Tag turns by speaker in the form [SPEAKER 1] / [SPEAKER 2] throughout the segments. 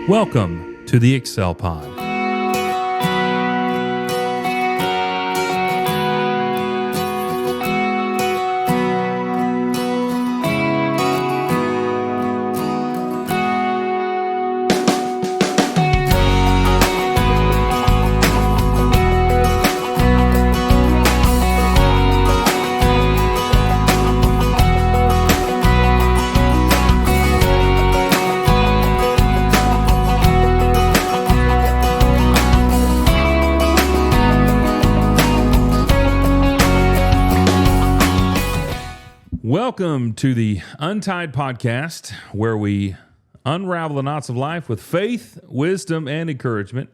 [SPEAKER 1] Welcome to the Excel Pod. Welcome to the Untied Podcast, where we unravel the knots of life with faith, wisdom, and encouragement,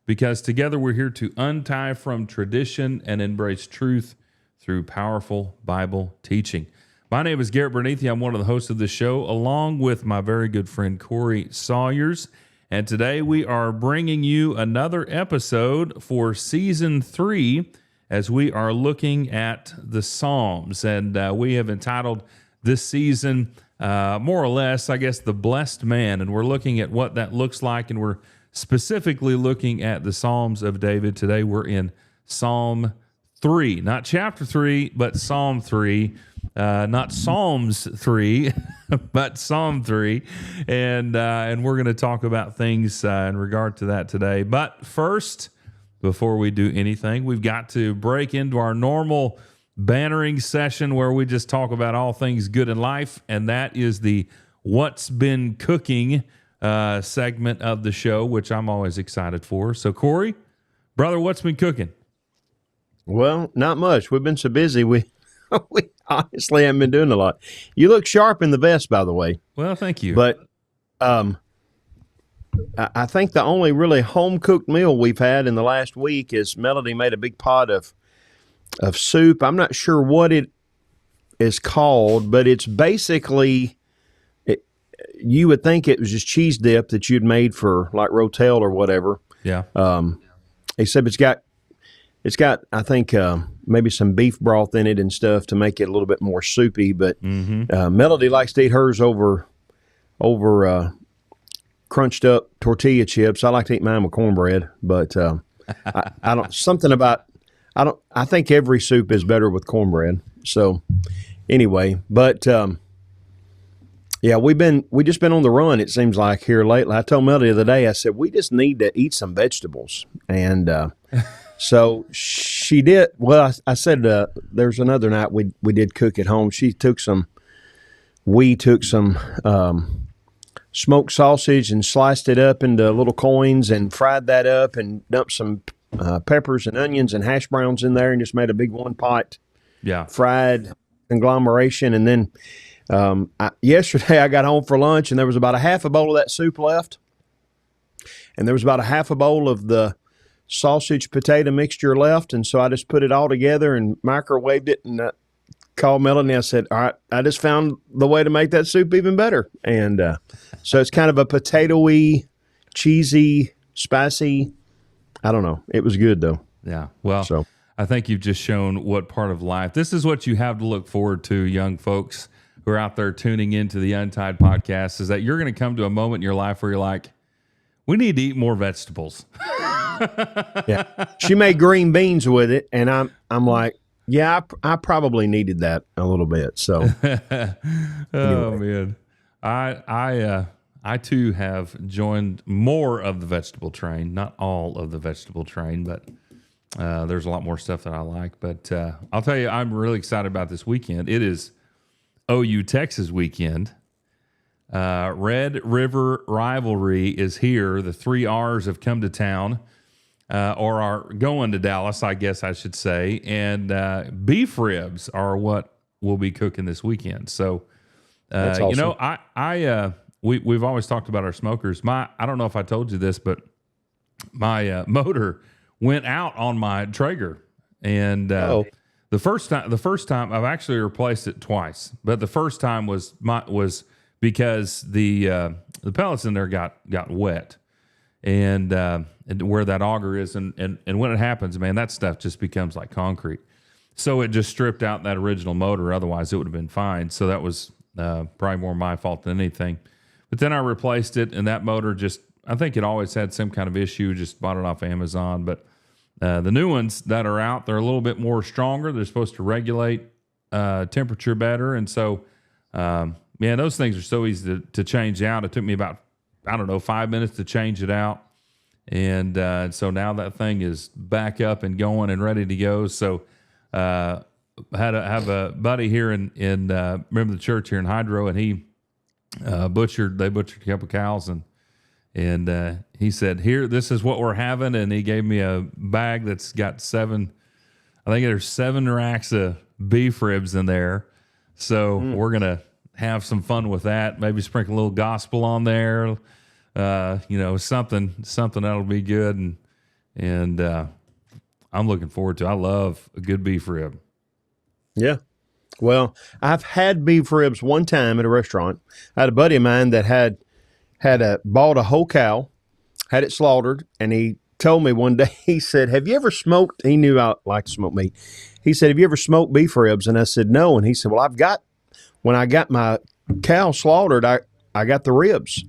[SPEAKER 1] because together we're here to untie from tradition and embrace truth through powerful Bible teaching. My name is Garrett Bernethy. I'm one of the hosts of the show, along with my very good friend Corey Sawyers. And today we are bringing you another episode for Season 3, as we are looking at the Psalms. And we have entitled this season, more or less, I guess, The Blessed Man. And we're looking at what that looks like, and we're specifically looking at the Psalms of David. Today we're in Psalm 3, not chapter 3, but Psalm 3. Not Psalms 3, but Psalm 3. And we're going to talk about things in regard to that today. But first, before we do anything, we've got to break into our normal bannering session where we just talk about all things good in life, and that is the What's Been Cooking segment of the show, which I'm always excited for. So, Corey, brother, what's been cooking?
[SPEAKER 2] Well, not much. We've been so busy. We honestly haven't been doing a lot. You look sharp in the vest, by the way.
[SPEAKER 1] Well, thank you.
[SPEAKER 2] But I think the only really home-cooked meal we've had in the last week is Melody made a big pot of soup. I'm not sure what it is called, but it's basically, you would think it was just cheese dip that you'd made for like Rotel or whatever.
[SPEAKER 1] Yeah.
[SPEAKER 2] Except it's got I think maybe some beef broth in it and stuff to make it a little bit more soupy. But Melody likes to eat hers over crunched up tortilla chips. I like to eat mine with cornbread, but I think every soup is better with cornbread. So anyway, but yeah, we just been on the run, it seems like, here lately. I told Melody the other day, I said, we just need to eat some vegetables. And so she did. Well, I said there's another night we did cook at home. We took some smoked sausage and sliced it up into little coins and fried that up and dumped some peppers and onions and hash browns in there and just made a big one-pot fried conglomeration. And then yesterday I got home for lunch and there was about a half a bowl of that soup left. And there was about a half a bowl of the sausage potato mixture left. And so I just put it all together and microwaved it and called Melanie. I said, all right, I just found the way to make that soup even better. And so it's kind of a potato-y, cheesy, spicy. I don't know. It was good, though.
[SPEAKER 1] Yeah. Well, I think you've just shown what part of life. This is what you have to look forward to, young folks who are out there tuning into the Untied Podcast, is that you're going to come to a moment in your life where you're like, we need to eat more vegetables.
[SPEAKER 2] Yeah. She made green beans with it, and I'm like, yeah, I probably needed that a little bit. So,
[SPEAKER 1] oh man, I too have joined more of the vegetable train. Not all of the vegetable train, but there's a lot more stuff that I like. But I'll tell you, I'm really excited about this weekend. It is OU Texas weekend. Red River Rivalry is here. The 3 R's have come to town. Or are going to Dallas, I guess I should say. And beef ribs are what we'll be cooking this weekend. So,
[SPEAKER 2] that's awesome.
[SPEAKER 1] You know, we've always talked about our smokers. I don't know if I told you this, but my motor went out on my Traeger, and the first time I've actually replaced it twice, but the first time was because the pellets in there got wet. And where that auger is, and when it happens, man, that stuff just becomes like concrete. So it just stripped out that original motor. Otherwise, it would have been fine. So that was probably more my fault than anything. But then I replaced it, and that motor I think it always had some kind of issue. Just bought it off Amazon. But the new ones that are out, they're a little bit more stronger. They're supposed to regulate temperature better. And so, those things are so easy to change out. It took me about, 5 minutes to change it out. And so now that thing is back up and going and ready to go. So have a buddy here in remember the church here in Hydro, and he butchered a couple cows, and he said, "Here, this is what we're having," and he gave me a bag that's got 7 racks of beef ribs in there. So we're gonna have some fun with that. Maybe sprinkle a little gospel on there. Something that'll be good, and I'm looking forward to. I love a good beef rib.
[SPEAKER 2] Yeah. Well, I've had beef ribs one time at a restaurant. I had a buddy of mine that had bought a whole cow, had it slaughtered, and he told me one day, he said, "Have you ever smoked?" He knew I liked to smoke meat. He said, "Have you ever smoked beef ribs?" And I said, "No." And he said, "Well, when I got my cow slaughtered, I got the ribs.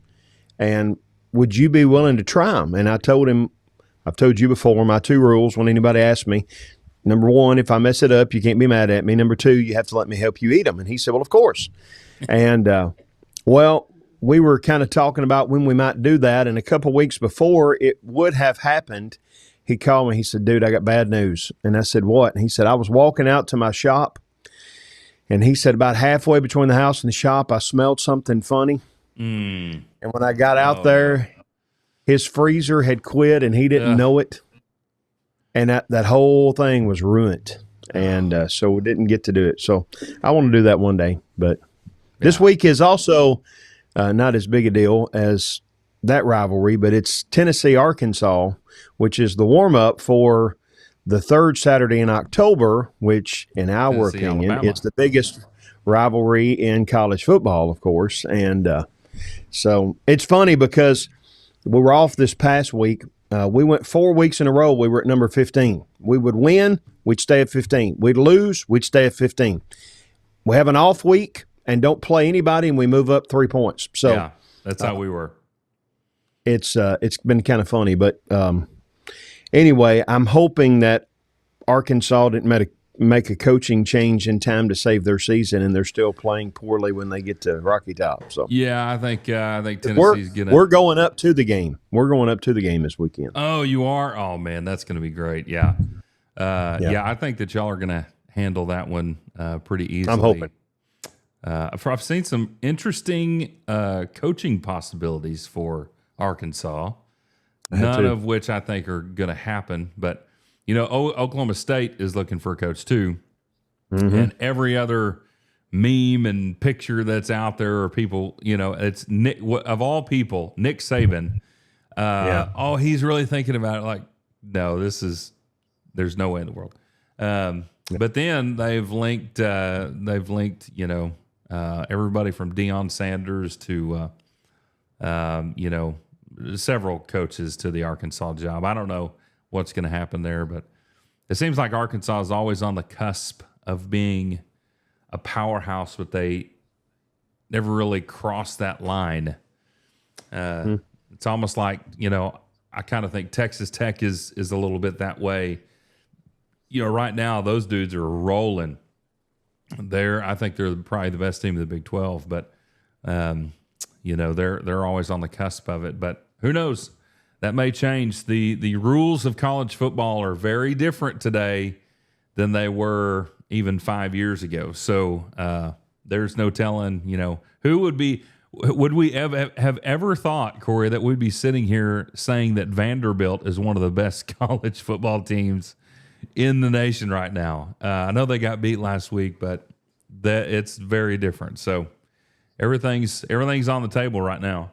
[SPEAKER 2] And would you be willing to try them?" And I told him, I've told you before, my 2 rules when anybody asks me. Number 1, if I mess it up, you can't be mad at me. Number 2, you have to let me help you eat them. And he said, "Well, of course." And, we were kind of talking about when we might do that. And a couple of weeks before it would have happened, he called me. He said, "Dude, I got bad news." And I said, "What?" And he said, "I was walking out to my shop." And he said, about halfway between the house and the shop, I smelled something funny. And when I got out there, his freezer had quit and he didn't know it. And that whole thing was ruined. And so we didn't get to do it. So I want to do that one day. But this week is also not as big a deal as that rivalry, but it's Tennessee-Arkansas, which is the warm-up for the 3rd Saturday in October, which in our opinion, Alabama. It's the biggest rivalry in college football, of course. And so it's funny because we were off this past week. We went 4 weeks in a row. We were at number 15. We would win, we'd stay at 15. We'd lose, we'd stay at 15. We have an off week and don't play anybody, and we move up 3 points. So
[SPEAKER 1] yeah, that's how we were.
[SPEAKER 2] It's been kind of funny, but anyway, I'm hoping that Arkansas didn't make a coaching change in time to save their season, and they're still playing poorly when they get to Rocky Top. So
[SPEAKER 1] yeah, I think Tennessee's gonna.
[SPEAKER 2] We're going up to the game. We're going up to the game this weekend.
[SPEAKER 1] Oh, you are? Oh man, that's going to be great. Yeah. I think that y'all are going to handle that one pretty easily.
[SPEAKER 2] I'm hoping.
[SPEAKER 1] I've seen some interesting coaching possibilities for Arkansas, none of which I think are going to happen. But, Oklahoma State is looking for a coach too. Mm-hmm. And every other meme and picture that's out there are people, it's Nick, of all people, Nick Saban. Oh, he's really thinking about it. Like, no, there's no way in the world. But then they've linked, everybody from Deion Sanders to, several coaches to the Arkansas job. I don't know what's going to happen there, but it seems like Arkansas is always on the cusp of being a powerhouse, but they never really cross that line. It's almost like, I kind of think Texas Tech is a little bit that way. Right now those dudes are rolling. I think they're probably the best team of the Big 12, but they're always on the cusp of it. But who knows? That may change. The rules of college football are very different today than they were even 5 years ago. So there's no telling, who would be. Would we have ever thought, Corey, that we'd be sitting here saying that Vanderbilt is one of the best college football teams in the nation right now? I know they got beat last week, but it's very different. So everything's on the table right now.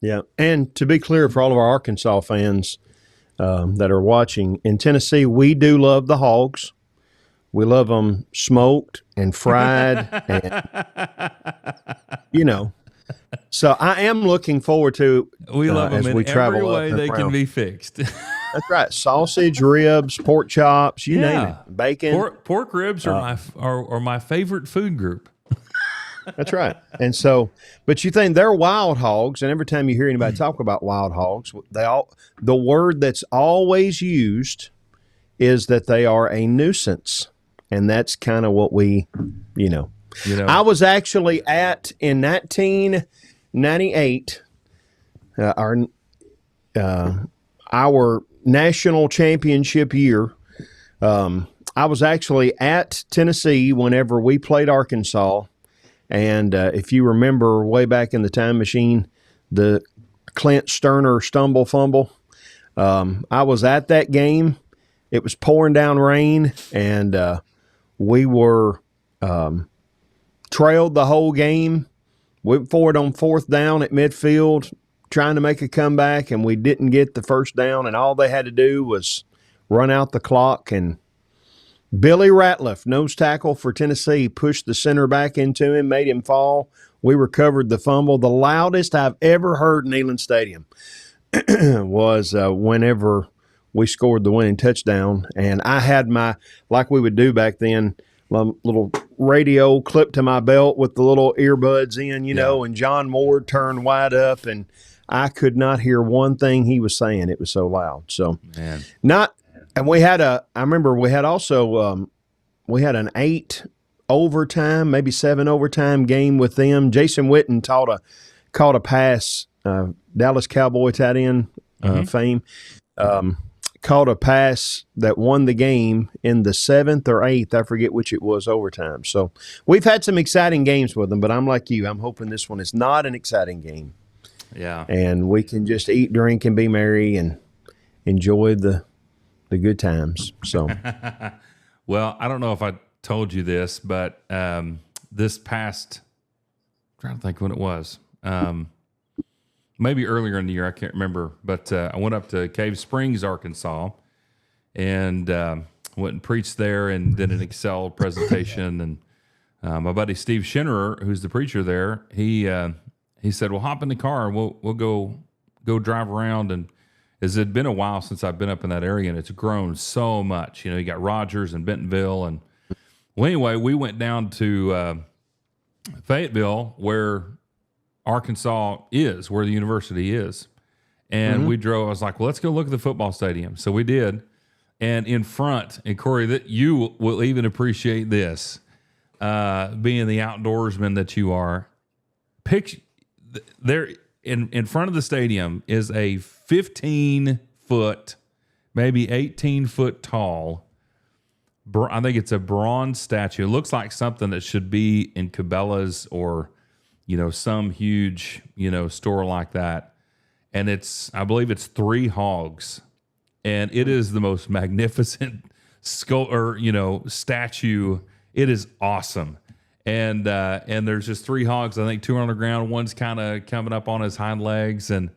[SPEAKER 2] Yeah, and to be clear for all of our Arkansas fans that are watching, in Tennessee, we do love the hogs. We love them smoked and fried, and So I am looking forward to.
[SPEAKER 1] We love them
[SPEAKER 2] as
[SPEAKER 1] in
[SPEAKER 2] we travel
[SPEAKER 1] every way
[SPEAKER 2] up
[SPEAKER 1] they
[SPEAKER 2] around.
[SPEAKER 1] can be fixed.
[SPEAKER 2] That's right. Sausage, ribs, pork chops, you name it. Bacon.
[SPEAKER 1] Pork ribs are my favorite food group.
[SPEAKER 2] That's right. And so, but you think they're wild hogs, and every time you hear anybody talk about wild hogs, the word that's always used is that they are a nuisance. And that's kind of what we, I was actually in 1998, our national championship year. I was actually at Tennessee whenever we played Arkansas. And if you remember way back in the time machine, the Clint Sterner stumble fumble, I was at that game. It was pouring down rain, and we were trailed the whole game. Went forward on 4th down at midfield, trying to make a comeback, and we didn't get the first down, and all they had to do was run out the clock, and Billy Ratliff, nose tackle for Tennessee, pushed the center back into him, made him fall. We recovered the fumble. The loudest I've ever heard in Neyland Stadium was whenever we scored the winning touchdown. And I had like we would do back then, little radio clipped to my belt with the little earbuds in, and John Moore turned wide up, and I could not hear one thing he was saying. It was so loud. So, and we had I remember we had also, we had an 8 overtime, maybe 7 overtime game with them. Jason Witten caught a pass, Dallas Cowboy tight end fame, caught a pass that won the game in the 7th or 8th. I forget which it was, overtime. So we've had some exciting games with them, but I'm like you. I'm hoping this one is not an exciting game.
[SPEAKER 1] Yeah.
[SPEAKER 2] And we can just eat, drink, and be merry and enjoy the good times. So,
[SPEAKER 1] well, I don't know if I told you this, but this past, I'm trying to think when it was, maybe earlier in the year, I can't remember, but I went up to Cave Springs, Arkansas, and went and preached there and did an Excel presentation. And my buddy Steve Schinnerer, who's the preacher there, he said, "Well, hop in the car and we'll go drive around." And as it had been a while since I've been up in that area, and it's grown so much. You got Rogers and Bentonville, and well, anyway, we went down to Fayetteville, where Arkansas is, where the university is. And we drove. I was like, well, let's go look at the football stadium. So we did. And in front, and Corey, that you will even appreciate this, being the outdoorsman that you are. Picture there in front of the stadium is a 15-foot, maybe 18-foot tall, I think it's a bronze statue. It looks like something that should be in Cabela's or some huge, store like that. And I believe it's 3 hogs, and it is the most magnificent statue. It is awesome. And there's just 3 hogs. I think 2 are on the ground. One's kind of coming up on his hind legs. And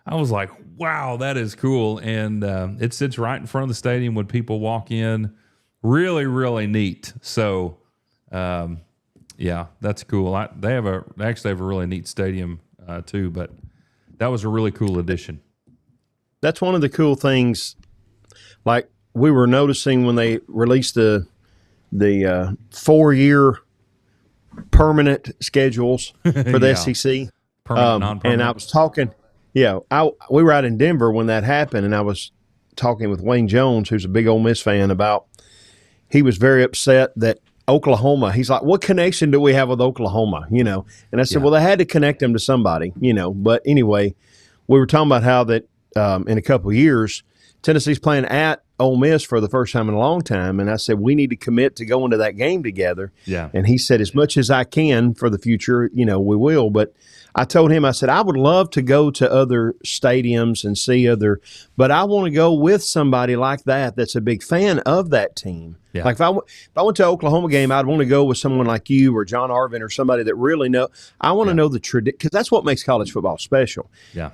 [SPEAKER 1] I was like, wow, that is cool. And it sits right in front of the stadium when people walk in. Really, really neat. So, yeah, that's cool. They actually have a really neat stadium too, but that was a really cool addition.
[SPEAKER 2] That's one of the cool things. Like we were noticing when they released the 4-year permanent schedules for the SEC.
[SPEAKER 1] Permanent, non-permanent.
[SPEAKER 2] And I was talking, we were out in Denver when that happened, and I was talking with Wayne Jones, who's a big Ole Miss fan, about he was very upset that Oklahoma, he's like, what connection do we have with Oklahoma? And I said, well, they had to connect them to somebody, But anyway, we were talking about how that in a couple of years, Tennessee's playing at Ole Miss for the first time in a long time. And I said, we need to commit to going to that game together.
[SPEAKER 1] Yeah.
[SPEAKER 2] And he said, as much as I can for the future, we will. But I told him, I said, I would love to go to other stadiums and see but I want to go with somebody like that that's a big fan of that team.
[SPEAKER 1] Yeah.
[SPEAKER 2] Like if I went to an Oklahoma game, I'd want to go with someone like you or John Arvin or somebody that really I want to know the tradition, because that's what makes college football special.
[SPEAKER 1] Yeah.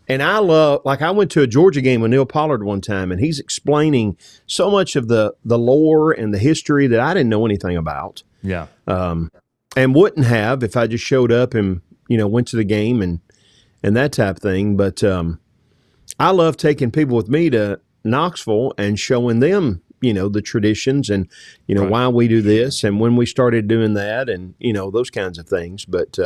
[SPEAKER 2] And I love, like I went to a Georgia game with Neil Pollard one time, and he's explaining so much of the lore and the history that I didn't know anything about.
[SPEAKER 1] Yeah.
[SPEAKER 2] And wouldn't have if I just showed up and, went to the game and that type of thing. But I love taking people with me to Knoxville and showing them the traditions and, why we do this and when we started doing that and, those kinds of things. But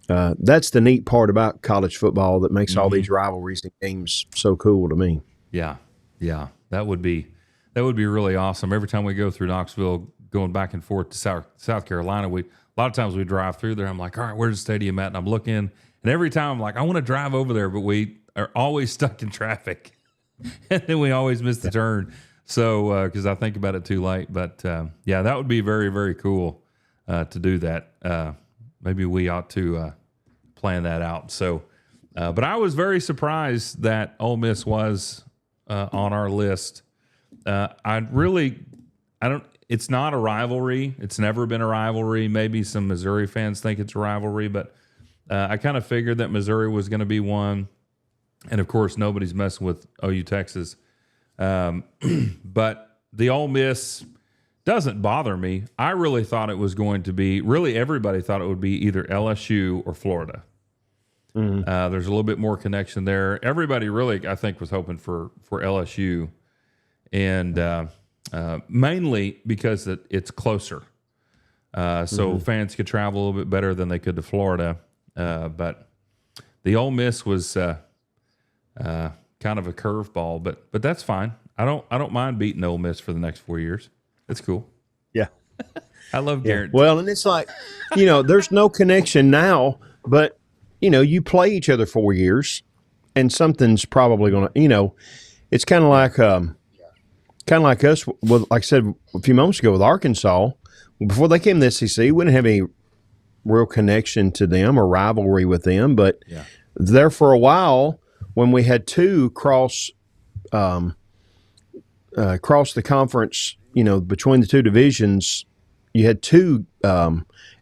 [SPEAKER 2] that's the neat part about college football that makes all these rivalries and games so cool to me.
[SPEAKER 1] Yeah. Yeah. That would be really awesome. Every time we go through Knoxville, going back and forth to South Carolina, a lot of times we drive through there. I'm like, all right, where's the stadium at? And I'm looking, and every time I'm like, I want to drive over there, but we are always stuck in traffic. And then we always miss the turn. So, because I think about it too late. But yeah, that would be very, very cool to do that. Maybe we ought to plan that out. So, but I was very surprised that Ole Miss was on our list. It's not a rivalry. It's never been a rivalry. Maybe some Missouri fans think it's a rivalry, but I kind of figured that Missouri was going to be one. And of course, nobody's messing with OU Texas. But the Ole Miss doesn't bother me. I really thought it was going to be, everybody thought it would be either LSU or Florida. Mm-hmm. There's a little bit more connection there. Everybody really, I think, was hoping for LSU. And mainly because it's closer. So fans could travel a little bit better than they could to Florida. But the Ole Miss was kind of a curveball, but that's fine. I don't mind beating Ole Miss for the next 4 years. It's cool.
[SPEAKER 2] Yeah.
[SPEAKER 1] I love Garrett.
[SPEAKER 2] Well, and it's like, there's no connection now, but, you play each other 4 years and something's probably going to, it's kind of like us, with, like I said a few moments ago with Arkansas. Before they came to the SEC, we didn't have any real connection to them or rivalry with them. But there for a while, when we had two cross the conference, between the two divisions, you had two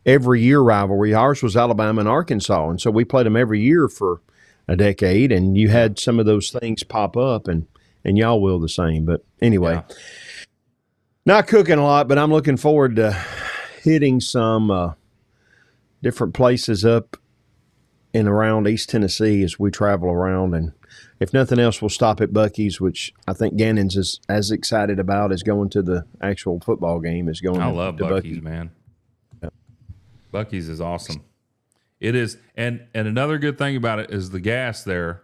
[SPEAKER 2] every year rivalry. Ours was Alabama and Arkansas, and so we played them every year for a decade. And you had some of those things pop up, and y'all will the same. But anyway, not cooking a lot, but I'm looking forward to hitting some different places up and around East Tennessee as we travel around. And if nothing else, we'll stop at Buc-ee's, which I think Gannon's is as excited about as going to the actual football game as going to Buc-ee's. I love
[SPEAKER 1] Buc-ee's, man. Yeah. Buc-ee's is awesome. It is. And another good thing about it is the gas there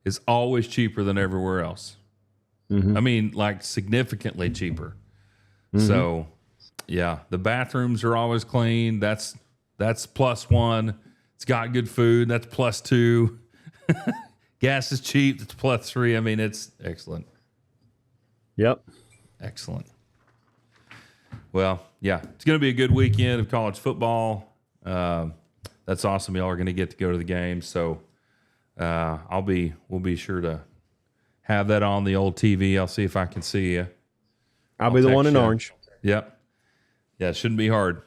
[SPEAKER 1] is always cheaper than everywhere else. Mm-hmm. I mean, like significantly cheaper. Mm-hmm. So, yeah, the bathrooms are always clean. That's +1. It's got good food. That's +2. Gas is cheap. That's +3. I mean, it's excellent.
[SPEAKER 2] Yep.
[SPEAKER 1] Excellent. Well, yeah, it's going to be a good weekend of college football. That's awesome. Y'all are going to get to go to the game. So we'll be sure to have that on the old TV. I'll see if I can see you.
[SPEAKER 2] I'll be the one in orange.
[SPEAKER 1] Yep. Yeah, it shouldn't be hard.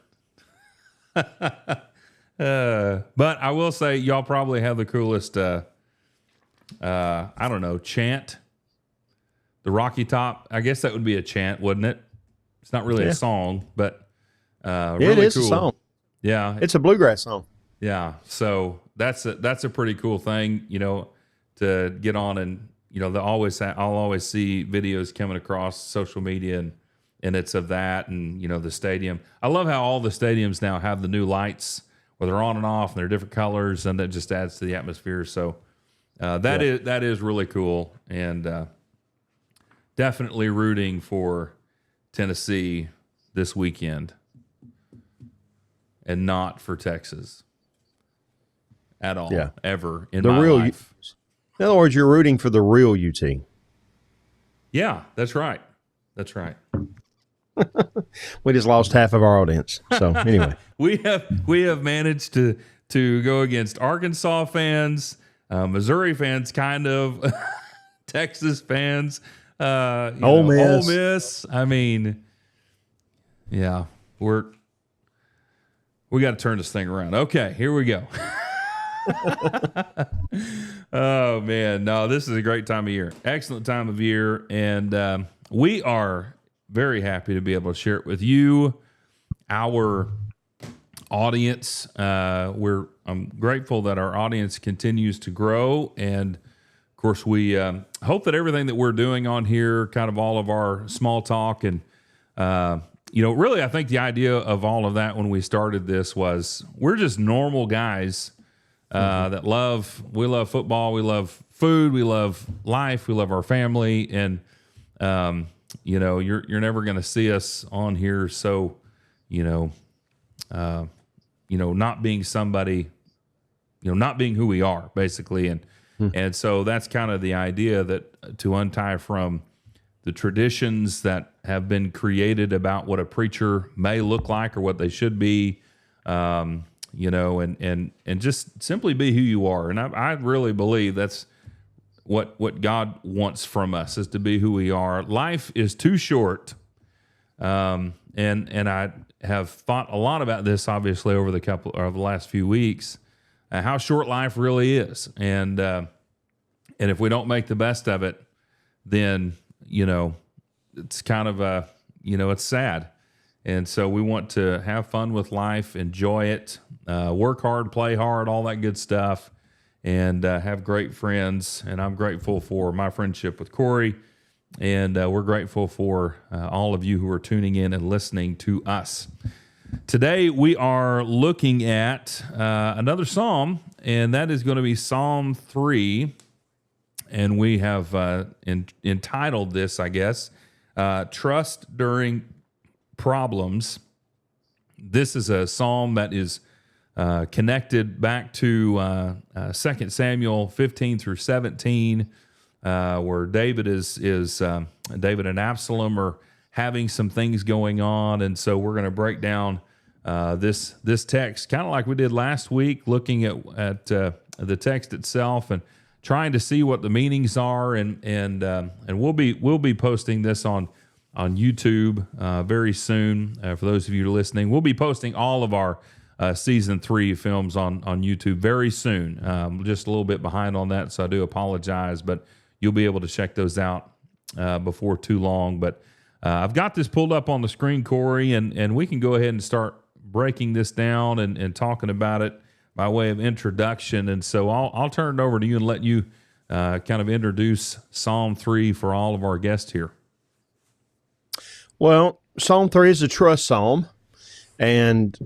[SPEAKER 1] But I will say y'all probably have the coolest, I don't know, chant. The Rocky Top. I guess that would be a chant, wouldn't it? It's not really a song, but really
[SPEAKER 2] it is
[SPEAKER 1] cool.
[SPEAKER 2] A song.
[SPEAKER 1] Yeah.
[SPEAKER 2] It's a bluegrass song.
[SPEAKER 1] Yeah. So that's a pretty cool thing, to get on and, I'll always see videos coming across social media and it's of that and, the stadium. I love how all the stadiums now have the new lights where they're on and off and they're different colors and that just adds to the atmosphere. So that is really cool and definitely rooting for Tennessee this weekend and not for Texas at all, ever in my life.
[SPEAKER 2] In other words, you're rooting for the real UT.
[SPEAKER 1] Yeah, that's right. That's right.
[SPEAKER 2] We just lost half of our audience. So anyway,
[SPEAKER 1] we have managed to go against Arkansas fans, Missouri fans, kind of, Texas fans,
[SPEAKER 2] Ole
[SPEAKER 1] Miss. I mean, yeah, we got to turn this thing around. Okay, here we go. Oh man, no, this is a great time of year. Excellent time of year, and we are very happy to be able to share it with you, our audience. I'm grateful that our audience continues to grow, and of course, we hope that everything that we're doing on here, kind of all of our small talk and, really, I think the idea of all of that when we started this was we're just normal guys that we love football, we love food, we love life, we love our family, and you're never going to see us on here so not being somebody, not being who we are basically, and so that's kind of the idea, that to untie from the traditions that have been created about what a preacher may look like or what they should be, and just simply be who you are. And I really believe that's what God wants from us, is to be who we are. Life is too short, and I have thought a lot about this, obviously, over the last few weeks, how short life really is, and if we don't make the best of it, then it's kind of it's sad. And so we want to have fun with life, enjoy it, work hard, play hard, all that good stuff, and have great friends. And I'm grateful for my friendship with Corey, and we're grateful for all of you who are tuning in and listening to us. Today we are looking at another psalm, and that is going to be Psalm 3. And we have entitled this, I guess, Trust During Problems. This is a psalm that is connected back to 2 Samuel 15 through 17, where David David and Absalom are having some things going on. And so we're going to break down this text, kind of like we did last week, looking at the text itself and trying to see what the meanings are, and we'll be posting this on YouTube very soon. For those of you listening, we'll be posting all of our season 3 films on YouTube very soon. Just a little bit behind on that, so I do apologize, but you'll be able to check those out before too long. But I've got this pulled up on the screen, Corey, and we can go ahead and start breaking this down and talking about it by way of introduction. And so I'll turn it over to you and let you kind of introduce Psalm 3 for all of our guests here.
[SPEAKER 2] Well, Psalm 3 is a trust psalm, and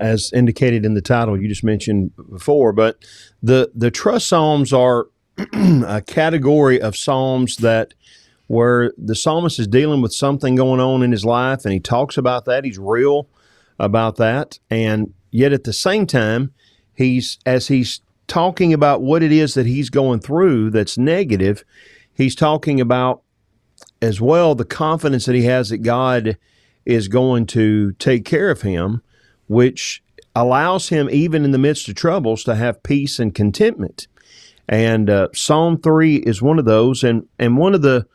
[SPEAKER 2] as indicated in the title you just mentioned before, but the trust psalms are a category of psalms where the psalmist is dealing with something going on in his life, and he talks about that. He's real about that, and yet at the same time, as he's talking about what it is that he's going through that's negative, he's talking about as well the confidence that he has that God is going to take care of him, which allows him, even in the midst of troubles, to have peace and contentment. And Psalm 3 is one of those. And one of the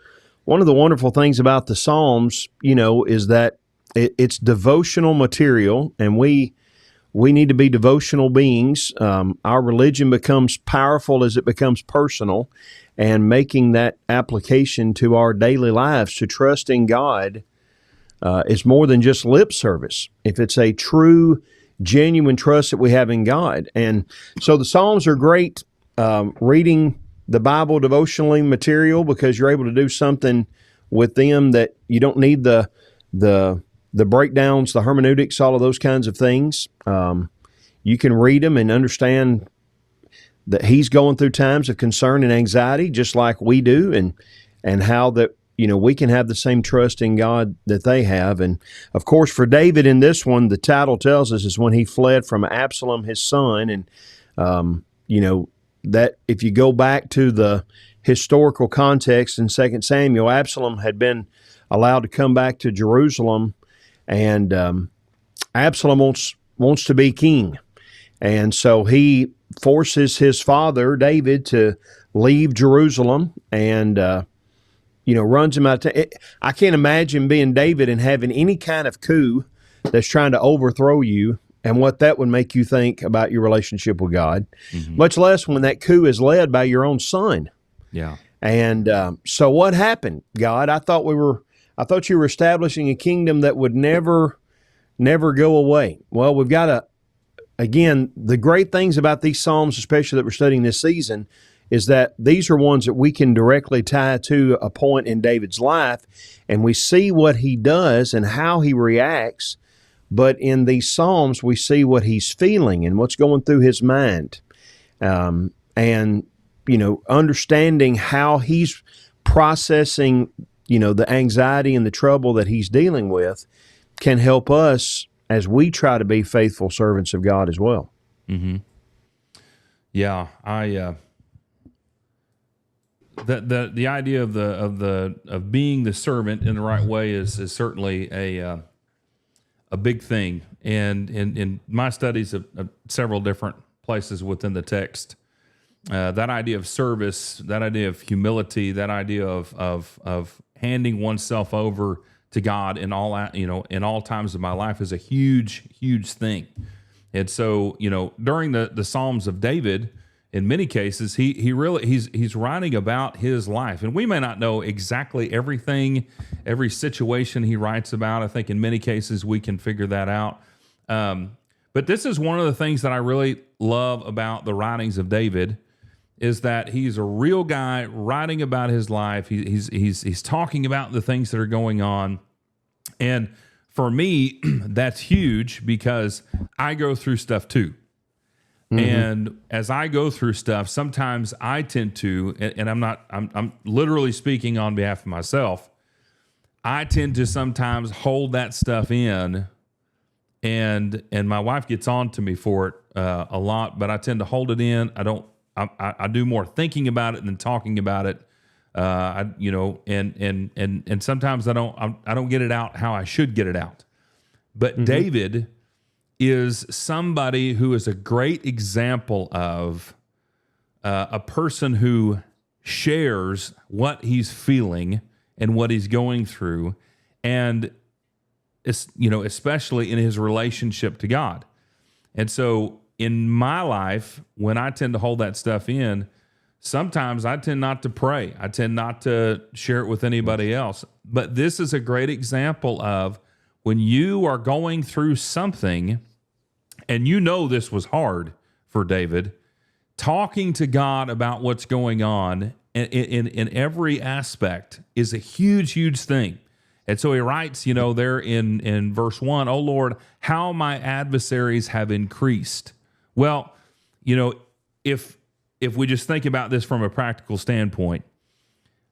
[SPEAKER 2] wonderful things about the Psalms, is that it's devotional material, and we need to be devotional beings. Our religion becomes powerful as it becomes personal, and making that application to our daily lives, to trust in God, is more than just lip service. If it's a true, genuine trust that we have in God. And so the Psalms are great reading the Bible devotionally material, because you're able to do something with them that you don't need the breakdowns, the hermeneutics, all of those kinds of things. You can read them and understand that he's going through times of concern and anxiety just like we do, and how that we can have the same trust in God that they have. And of course, for David in this one, the title tells us is when he fled from Absalom, his son. And that if you go back to the historical context in 2 Samuel, Absalom had been allowed to come back to Jerusalem, and Absalom wants to be king. And so he forces his father, David, to leave Jerusalem, and runs him out. I can't imagine being David and having any kind of coup that's trying to overthrow you, and what that would make you think about your relationship with God, much less when that coup is led by your own son.
[SPEAKER 1] Yeah. And
[SPEAKER 2] so what happened, God? I thought you were establishing a kingdom that would never go away. Well, we've got again, the great things about these Psalms, especially that we're studying this season, is that these are ones that we can directly tie to a point in David's life, and we see what he does and how he reacts. But in these Psalms, we see what he's feeling and what's going through his mind. And, understanding how he's processing, the anxiety and the trouble that he's dealing with can help us as we try to be faithful servants of God as well.
[SPEAKER 1] Mm-hmm. Yeah, the idea of being the servant in the right way is certainly a big thing. And in my studies of several different places within the text, that idea of service, that idea of humility, that idea of handing oneself over to God in all times of my life is a huge, huge thing. And so, during the Psalms of David, in many cases, he's writing about his life, and we may not know exactly everything, every situation he writes about. I think in many cases we can figure that out. But this is one of the things that I really love about the writings of David, is that he's a real guy writing about his life. He's talking about the things that are going on. And for me, that's huge because I go through stuff too. Mm-hmm. And as I go through stuff, sometimes I tend to, and I'm literally speaking on behalf of myself, I tend to sometimes hold that stuff in, and my wife gets on to me for it a lot, but I tend to hold it in. I do more thinking about it than talking about it. And sometimes I don't get it out how I should get it out. But mm-hmm. David is somebody who is a great example of a person who shares what he's feeling and what he's going through, and especially in his relationship to God. And so in my life, when I tend to hold that stuff in, sometimes I tend not to pray. I tend not to share it with anybody else. But this is a great example of when you are going through something, and this was hard for David, talking to God about what's going on in every aspect is a huge, huge thing. And so he writes, there in verse 1, "O Lord, how my adversaries have increased." Well, if we just think about this from a practical standpoint,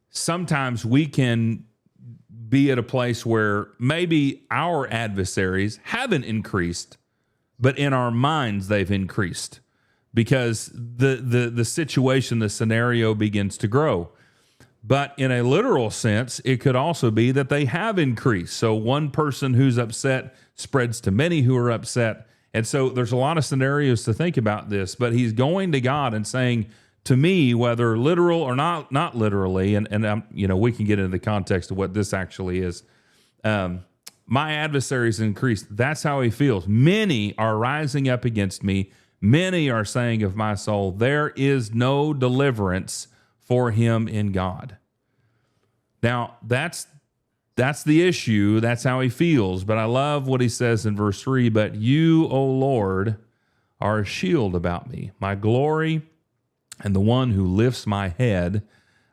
[SPEAKER 1] sometimes we can be at a place where maybe our adversaries haven't increased, but in our minds they've increased because the situation, the scenario begins to grow. But in a literal sense, it could also be that they have increased. So one person who's upset spreads to many who are upset. And so there's a lot of scenarios to think about this, but he's going to God and saying, to me, whether literal or not literally, and we can get into the context of what this actually is. My adversaries increased. That's how he feels. Many are rising up against me. Many are saying of my soul, there is no deliverance for him in God. Now, that's the issue. That's how he feels. But I love what he says in verse 3, "But you, O Lord, are a shield about me, my glory, and the one who lifts my head.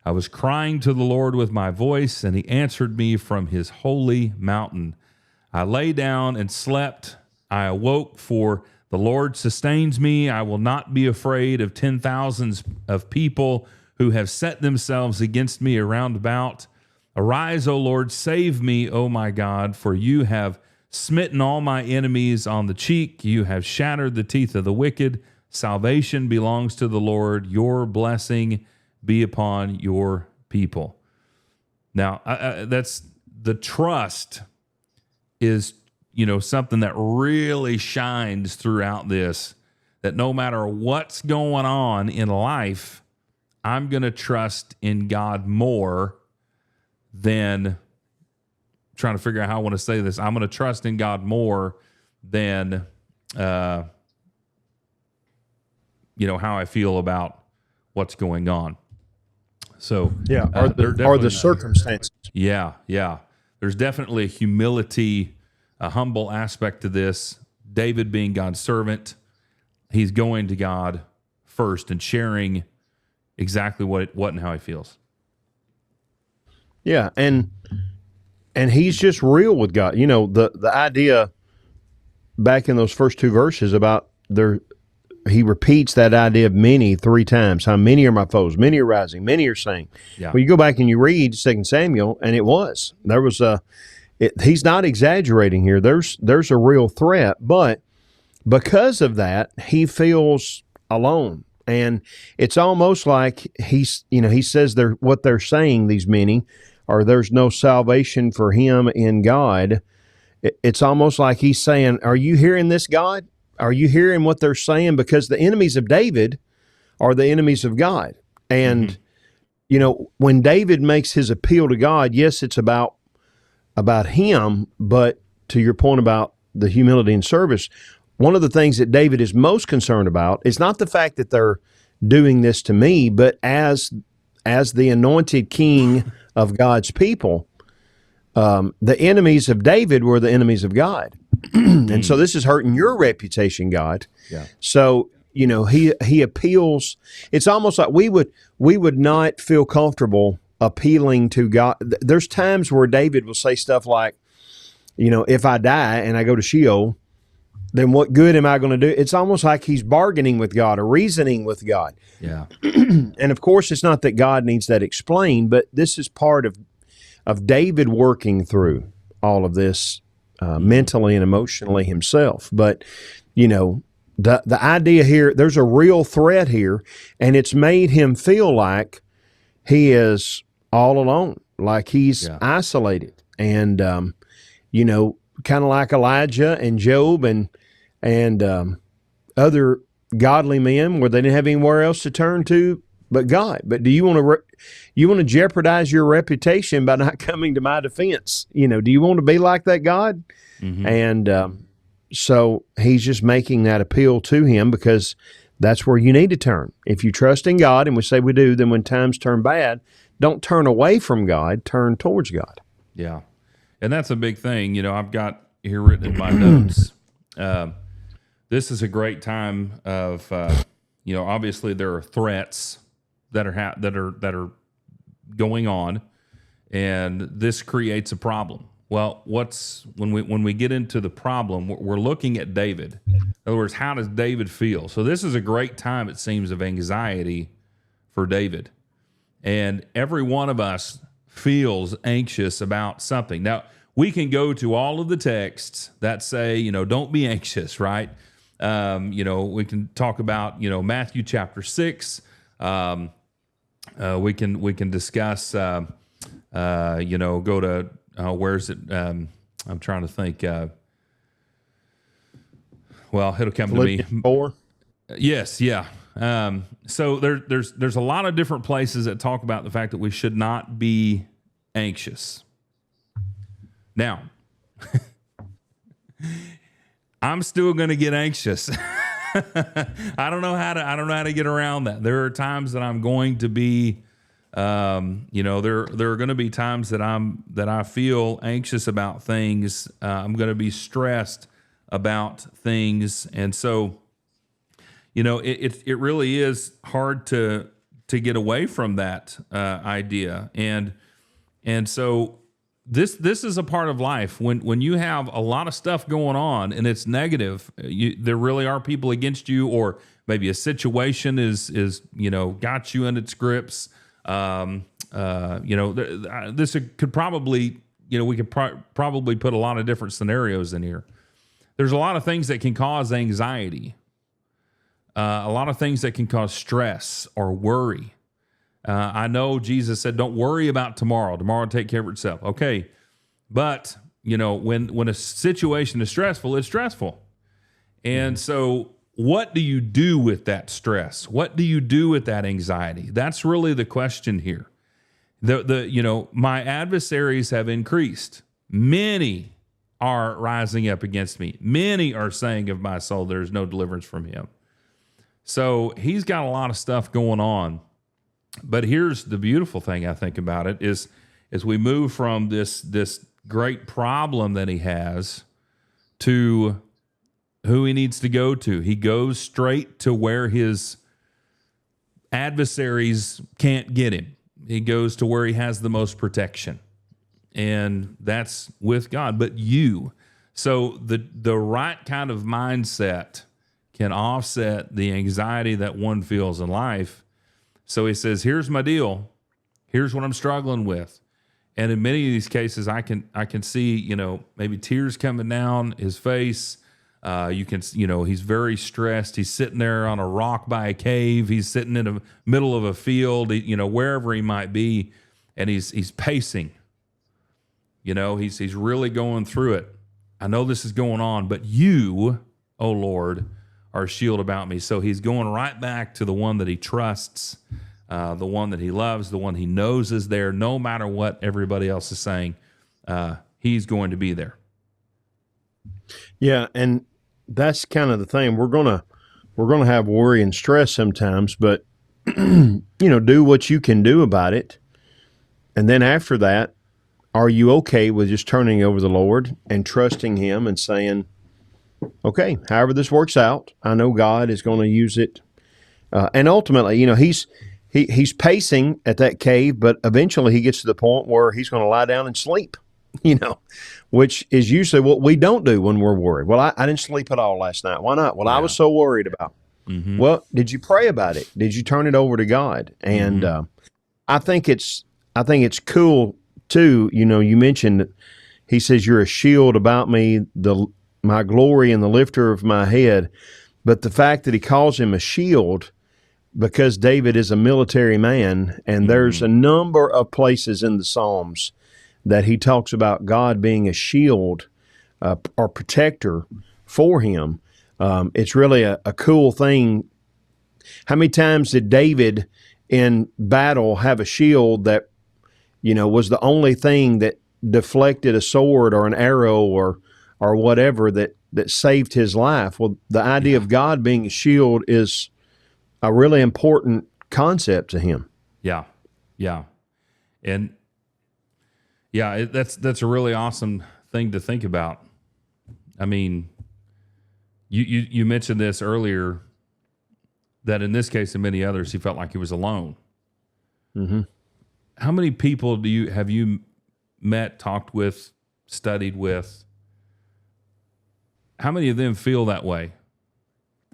[SPEAKER 1] I was crying to the Lord with my voice, and he answered me from his holy mountain. I lay down and slept. I awoke, for the Lord sustains me. I will not be afraid of 10,000s of people who have set themselves against me around about. Arise, O Lord, save me, O my God, for you have smitten all my enemies on the cheek. You have shattered the teeth of the wicked. Salvation belongs to the Lord. Your blessing be upon your people." Now, that's the trust is, something that really shines throughout this, that no matter what's going on in life, I'm going to trust in God more than trying to figure out how I want to say this. I'm going to trust in God more than, how I feel about what's going on. So
[SPEAKER 2] or the circumstances.
[SPEAKER 1] Yeah. There's definitely a humility, a humble aspect to this. David being God's servant, he's going to God first and sharing exactly what and how he feels.
[SPEAKER 2] Yeah, and he's just real with God. You know, the idea back in those first two verses about he repeats that idea of many 3 times. How many are my foes? Many are rising. Many are saying. Yeah. Well, you go back and you read 2 Samuel, and there was he's not exaggerating here. There's a real threat, but because of that, he feels alone. And it's almost like he says what they're saying, these many, or there's no salvation for him in God. It's almost like he's saying, are you hearing this, God? Are you hearing what they're saying? Because the enemies of David are the enemies of God. And, when David makes his appeal to God, yes, it's about him, but to your point about the humility and service, one of the things that David is most concerned about is not the fact that they're doing this to me, but as the anointed king of God's people, the enemies of David were the enemies of God. And so this is hurting your reputation, God. Yeah. So, he appeals. It's almost like we would not feel comfortable appealing to God. There's times where David will say stuff like, if I die and I go to Sheol, then what good am I going to do? It's almost like he's bargaining with God or reasoning with God. Yeah. And of course, it's not that God needs that explained, but this is part of David working through all of this mentally and emotionally himself. But, the idea here, there's a real threat here, and it's made him feel like he is all alone, like he's isolated. And, kind of like Elijah and Job and other godly men where they didn't have anywhere else to turn to but God. But do you want to jeopardize your reputation by not coming to my defense? Do you want to be like that, God? Mm-hmm. And so he's just making that appeal to him because that's where you need to turn. If you trust in God, and we say we do, then when times turn bad, don't turn away from God, turn towards God.
[SPEAKER 1] Yeah. And that's a big thing. I've got here written in my notes, this is a great time of, obviously there are threats that are going on, and this creates a problem. Well, when we get into the problem, we're looking at David. In other words, how does David feel? So this is a great time, it seems, of anxiety for David. And every one of us feels anxious about something. Now, we can go to all of the texts that say, don't be anxious, right? We can talk about, Matthew chapter 6. We can discuss, go to, where's it? I'm trying to think. It'll come to me.
[SPEAKER 2] 4.
[SPEAKER 1] Yes, yeah. So there's a lot of different places that talk about the fact that we should not be anxious. Now, I'm still going to get anxious. I don't know how to get around that. There are times that I'm going to be, there are going to be times that I feel anxious about things. I'm going to be stressed about things, and so, it really is hard to get away from that idea, and so. This is a part of life when you have a lot of stuff going on and it's negative. There really are people against you, or maybe a situation is got you in its grips. This could probably we could probably put a lot of different scenarios in here. There's a lot of things that can cause anxiety, a lot of things that can cause stress or worry. I know Jesus said, don't worry about tomorrow. Tomorrow will take care of itself. Okay. But, when a situation is stressful, it's stressful. And so what do you do with that stress? What do you do with that anxiety? That's really the question here. My adversaries have increased. Many are rising up against me. Many are saying of my soul, there's no deliverance from him. So he's got a lot of stuff going on. But here's the beautiful thing I think about it is as we move from this great problem that he has to who he needs to go to. He goes straight to where his adversaries can't get him. He goes to where he has the most protection, and that's with God. But so the right kind of mindset can offset the anxiety that one feels in life. So he says, here's my deal. Here's what I'm struggling with. And in many of these cases, I can see, maybe tears coming down his face. He's very stressed. He's sitting there on a rock by a cave. He's sitting in the middle of a field, wherever he might be. And he's pacing. He's really going through it. I know this is going on, but you, oh Lord, are a shield about me. So he's going right back to the one that he trusts, the one that he loves, the one he knows is there. No matter what everybody else is saying, he's going to be there.
[SPEAKER 2] Yeah, and that's kind of the thing. We're gonna have worry and stress sometimes, but do what you can do about it. And then after that, are you okay with just turning over the Lord and trusting Him and saying, okay, however this works out, I know God is going to use it. And ultimately, he's pacing at that cave, but eventually he gets to the point where he's going to lie down and sleep, which is usually what we don't do when we're worried. Well, I didn't sleep at all last night. Why not? Well, I was so worried about it. Mm-hmm. Well, did you pray about it? Did you turn it over to God? And I think it's cool too. You mentioned that he says, you're a shield about me, my glory and the lifter of my head. But the fact that he calls him a shield, because David is a military man, and there's a number of places in the Psalms that he talks about God being a shield or protector for him. It's really a cool thing. How many times did David in battle have a shield that, was the only thing that deflected a sword or an arrow or whatever that saved his life? Well, the idea of God being a shield is a really important concept to him.
[SPEAKER 1] Yeah. Yeah. And that's a really awesome thing to think about. I mean, you mentioned this earlier, that in this case and many others, he felt like he was alone. Mm-hmm. How many people have you met, talked with, studied with? How many of them feel that way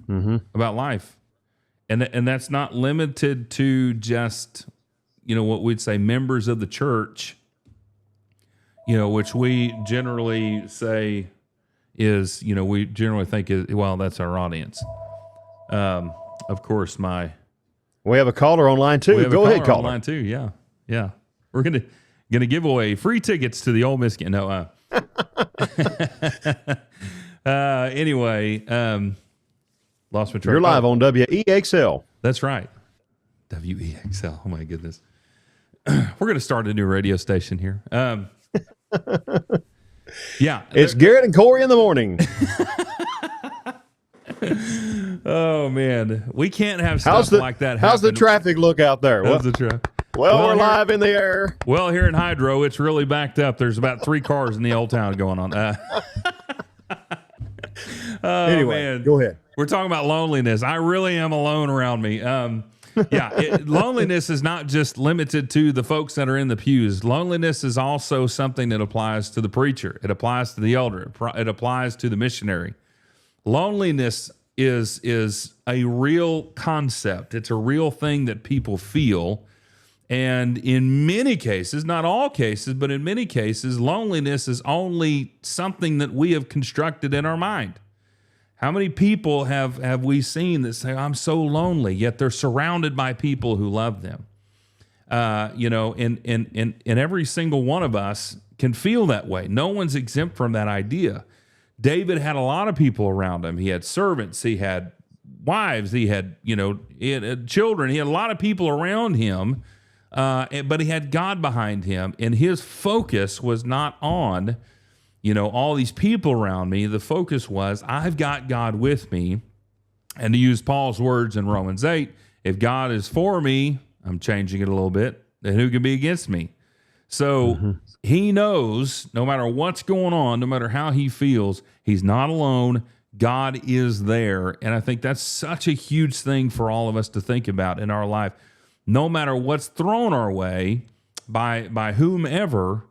[SPEAKER 1] about life? And that's not limited to just, what we'd say members of the church, which we generally say is, we generally think is, well, that's our audience. Of course,
[SPEAKER 2] we have a caller on line too. Go ahead, caller.
[SPEAKER 1] On line too. Yeah. Yeah. We're going to give away free tickets to the Ole Miss game. No, anyway, lost my track.
[SPEAKER 2] You're live on WEXL.
[SPEAKER 1] That's right. WEXL. Oh my goodness. We're going to start a new radio station here. Yeah.
[SPEAKER 2] It's Garrett and Corey in the morning.
[SPEAKER 1] Oh man. We can't have stuff like that happen.
[SPEAKER 2] How's the traffic look out there?
[SPEAKER 1] How's the traffic?
[SPEAKER 2] Well, we're live in the air.
[SPEAKER 1] Well, here in Hydro, it's really backed up. There's about 3 cars in the old town going on.
[SPEAKER 2] Anyway,
[SPEAKER 1] man.
[SPEAKER 2] Go ahead.
[SPEAKER 1] We're talking about loneliness. I really am alone around me. Loneliness is not just limited to the folks that are in the pews. Loneliness is also something that applies to the preacher. It applies to the elder. It applies to the missionary. Loneliness is a real concept. It's a real thing that people feel. And in many cases, not all cases, but in many cases, loneliness is only something that we have constructed in our mind. How many people have we seen that say, I'm so lonely, yet they're surrounded by people who love them? And every single one of us can feel that way. No one's exempt from that idea. David had a lot of people around him. He had servants, he had wives, he had children. He had a lot of people around him. But he had God behind him, and his focus was not on, all these people around me. The focus was, I've got God with me. And to use Paul's words in Romans 8, if God is for me, I'm changing it a little bit, then who can be against me? So he knows no matter what's going on, no matter how he feels, he's not alone. God is there. And I think that's such a huge thing for all of us to think about in our life. No matter what's thrown our way by whomever,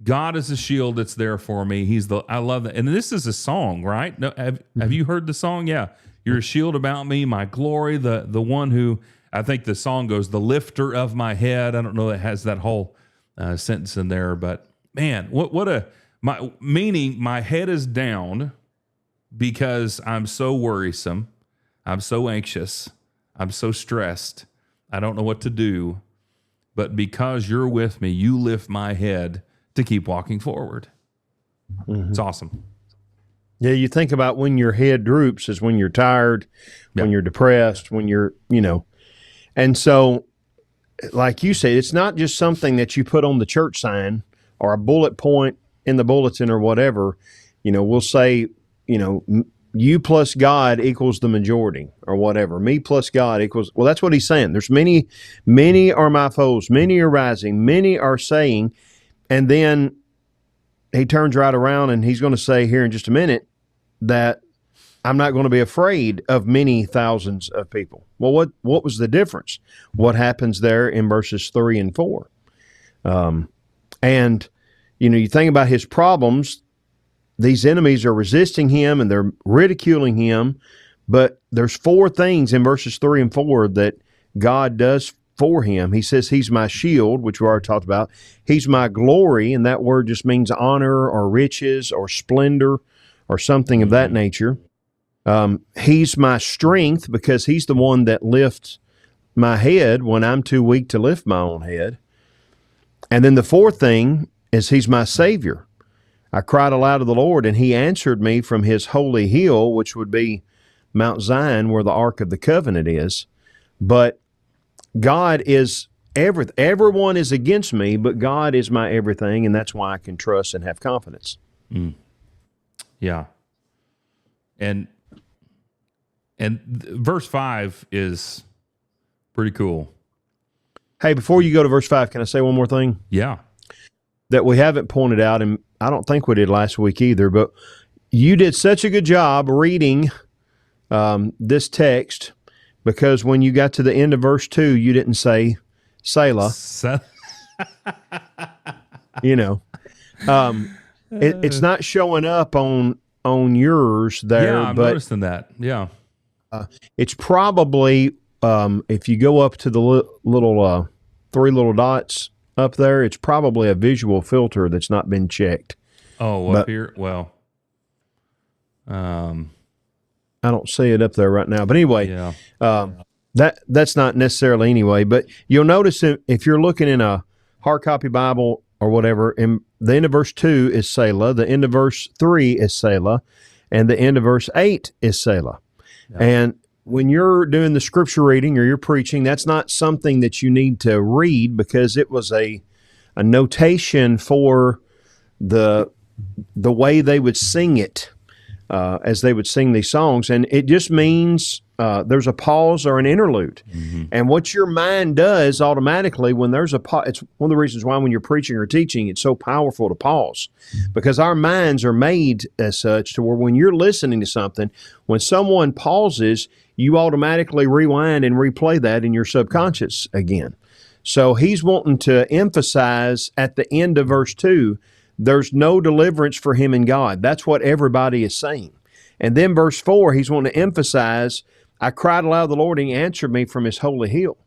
[SPEAKER 1] God is a shield that's there for me. I love that. And this is a song, right? No, have you heard the song? Yeah. You're a shield about me, my glory, the one who, I think the song goes, the lifter of my head. I don't know, it has that whole sentence in there, but man, meaning my head is down because I'm so worrisome. I'm so anxious. I'm so stressed. I don't know what to do, but because you're with me, you lift my head to keep walking forward. Mm-hmm. It's awesome.
[SPEAKER 2] Yeah, you think about when your head droops is when you're tired, when you're depressed, when you're, and so like you said, it's not just something that you put on the church sign or a bullet point in the bulletin or whatever. We'll say, you plus God equals the majority or whatever. Me plus God equals, well, that's what he's saying. There's many are my foes, many are rising, many are saying, and then he turns right around and he's going to say here in just a minute that I'm not going to be afraid of many thousands of people. Well, what was the difference? What happens there in verses 3 and 4? And, you think about his problems. These enemies are resisting him and they're ridiculing him. But there's 4 things in verses 3 and 4 that God does for him. He says he's my shield, which we already talked about. He's my glory, and that word just means honor or riches or splendor or something of that nature. He's my strength because he's the one that lifts my head when I'm too weak to lift my own head. And then the 4th thing is he's my Savior. I cried aloud to the Lord, and he answered me from his holy hill, which would be Mount Zion, where the Ark of the Covenant is. But God is everything. Everyone is against me, but God is my everything, and that's why I can trust and have confidence.
[SPEAKER 1] Mm. Yeah. And verse 5 is pretty cool.
[SPEAKER 2] Hey, before you go to verse 5, can I say one more thing?
[SPEAKER 1] Yeah.
[SPEAKER 2] That we haven't pointed out, and I don't think we did last week either, but you did such a good job reading this text, because when you got to the end of verse 2, you didn't say Selah. It's not showing up on yours there.
[SPEAKER 1] Yeah, I'm noticing that. Yeah.
[SPEAKER 2] It's probably, if you go up to the little 3 little dots up there, it's probably a visual filter that's not been checked.
[SPEAKER 1] Oh, up here? Well,
[SPEAKER 2] I don't see it up there right now. But anyway, that's not necessarily anyway. But you'll notice if you're looking in a hard copy Bible or whatever, in the end of verse 2 is Selah, the end of verse 3 is Selah, and the end of verse 8 is Selah. Yeah. And when you're doing the scripture reading or you're preaching, that's not something that you need to read, because it was a notation for the way they would sing it as they would sing these songs. And it just means there's a pause or an interlude. Mm-hmm. And what your mind does automatically when there's a pause, it's one of the reasons why when you're preaching or teaching, it's so powerful to pause, because our minds are made as such to where when you're listening to something, when someone pauses, you automatically rewind and replay that in your subconscious again. So he's wanting to emphasize at the end of verse 2, there's no deliverance for him in God. That's what everybody is saying. And then verse 4, he's wanting to emphasize, I cried aloud to the Lord, and he answered me from his holy hill.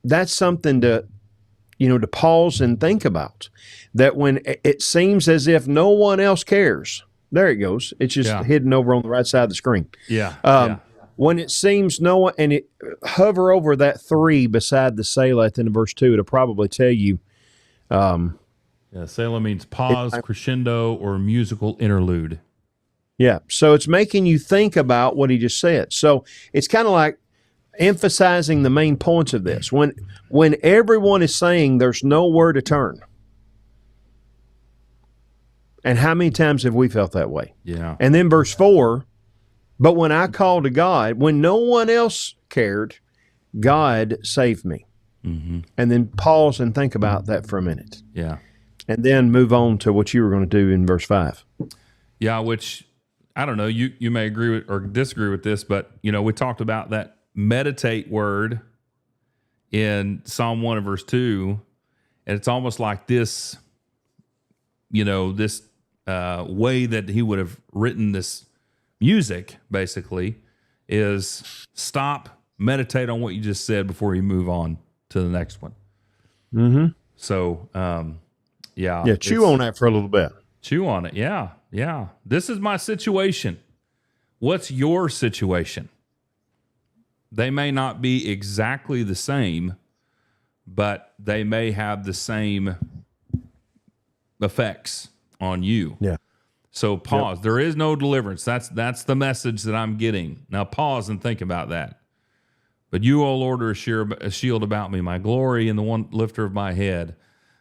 [SPEAKER 2] That's something to pause and think about. That when it seems as if no one else cares, there it goes. It's just hidden over on the right side of the screen.
[SPEAKER 1] Yeah.
[SPEAKER 2] When it seems no one, and it hover over that 3 beside the Selah at the end of verse 2, it'll probably tell you.
[SPEAKER 1] Selah means pause, crescendo, or musical interlude.
[SPEAKER 2] Yeah, so it's making you think about what he just said. So it's kind of like emphasizing the main points of this. When everyone is saying there's nowhere to turn. And how many times have we felt that way?
[SPEAKER 1] Yeah.
[SPEAKER 2] And then verse 4, but when I called to God, when no one else cared, God saved me. Mm-hmm. And then pause and think about that for a minute.
[SPEAKER 1] Yeah.
[SPEAKER 2] And then move on to what you were going to do in verse 5.
[SPEAKER 1] Yeah, which I don't know, you may agree with or disagree with this, but we talked about that meditate word in Psalm 1 and verse 2, and it's almost like this, this way that he would have written this music basically is stop, meditate on what you just said before you move on to the next one.
[SPEAKER 2] Mm-hmm.
[SPEAKER 1] So,
[SPEAKER 2] chew on that for a little bit.
[SPEAKER 1] Chew on it. Yeah. This is my situation. What's your situation? They may not be exactly the same, but they may have the same effects on you.
[SPEAKER 2] Yeah.
[SPEAKER 1] So pause. Yep. There is no deliverance. That's the message that I'm getting. Now pause and think about that. But you, O Lord, are a shield about me, my glory and the one lifter of my head.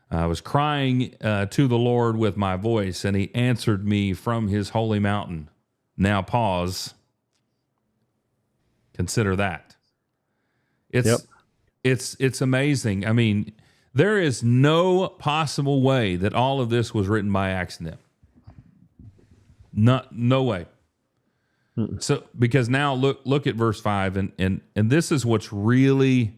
[SPEAKER 1] I was crying to the Lord with my voice, and he answered me from his holy mountain. Now pause. Consider that. It's amazing. I mean, there is no possible way that all of this was written by accident. No way. So, because now look at verse 5, and this is what's really,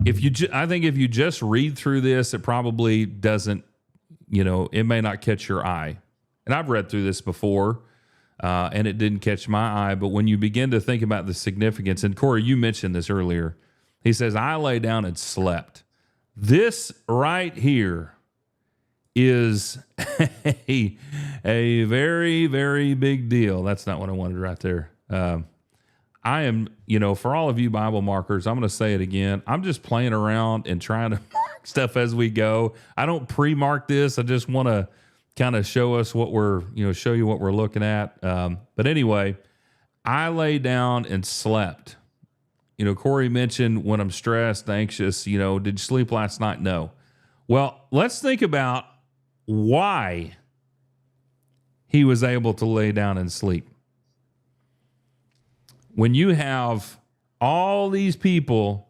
[SPEAKER 1] I think if you just read through this, it probably doesn't, it may not catch your eye. And I've read through this before, and it didn't catch my eye. But when you begin to think about the significance, and Corey, you mentioned this earlier, he says, I lay down and slept. This right here is a very, very big deal. That's not what I wanted right there. I am, for all of you Bible markers, I'm going to say it again. I'm just playing around and trying to mark stuff as we go. I don't pre-mark this. I just want to kind of show us what we're, show you what we're looking at. But anyway, I lay down and slept. Corey mentioned when I'm stressed, anxious, did you sleep last night? No. Well, let's think about why he was able to lay down and sleep. When you have all these people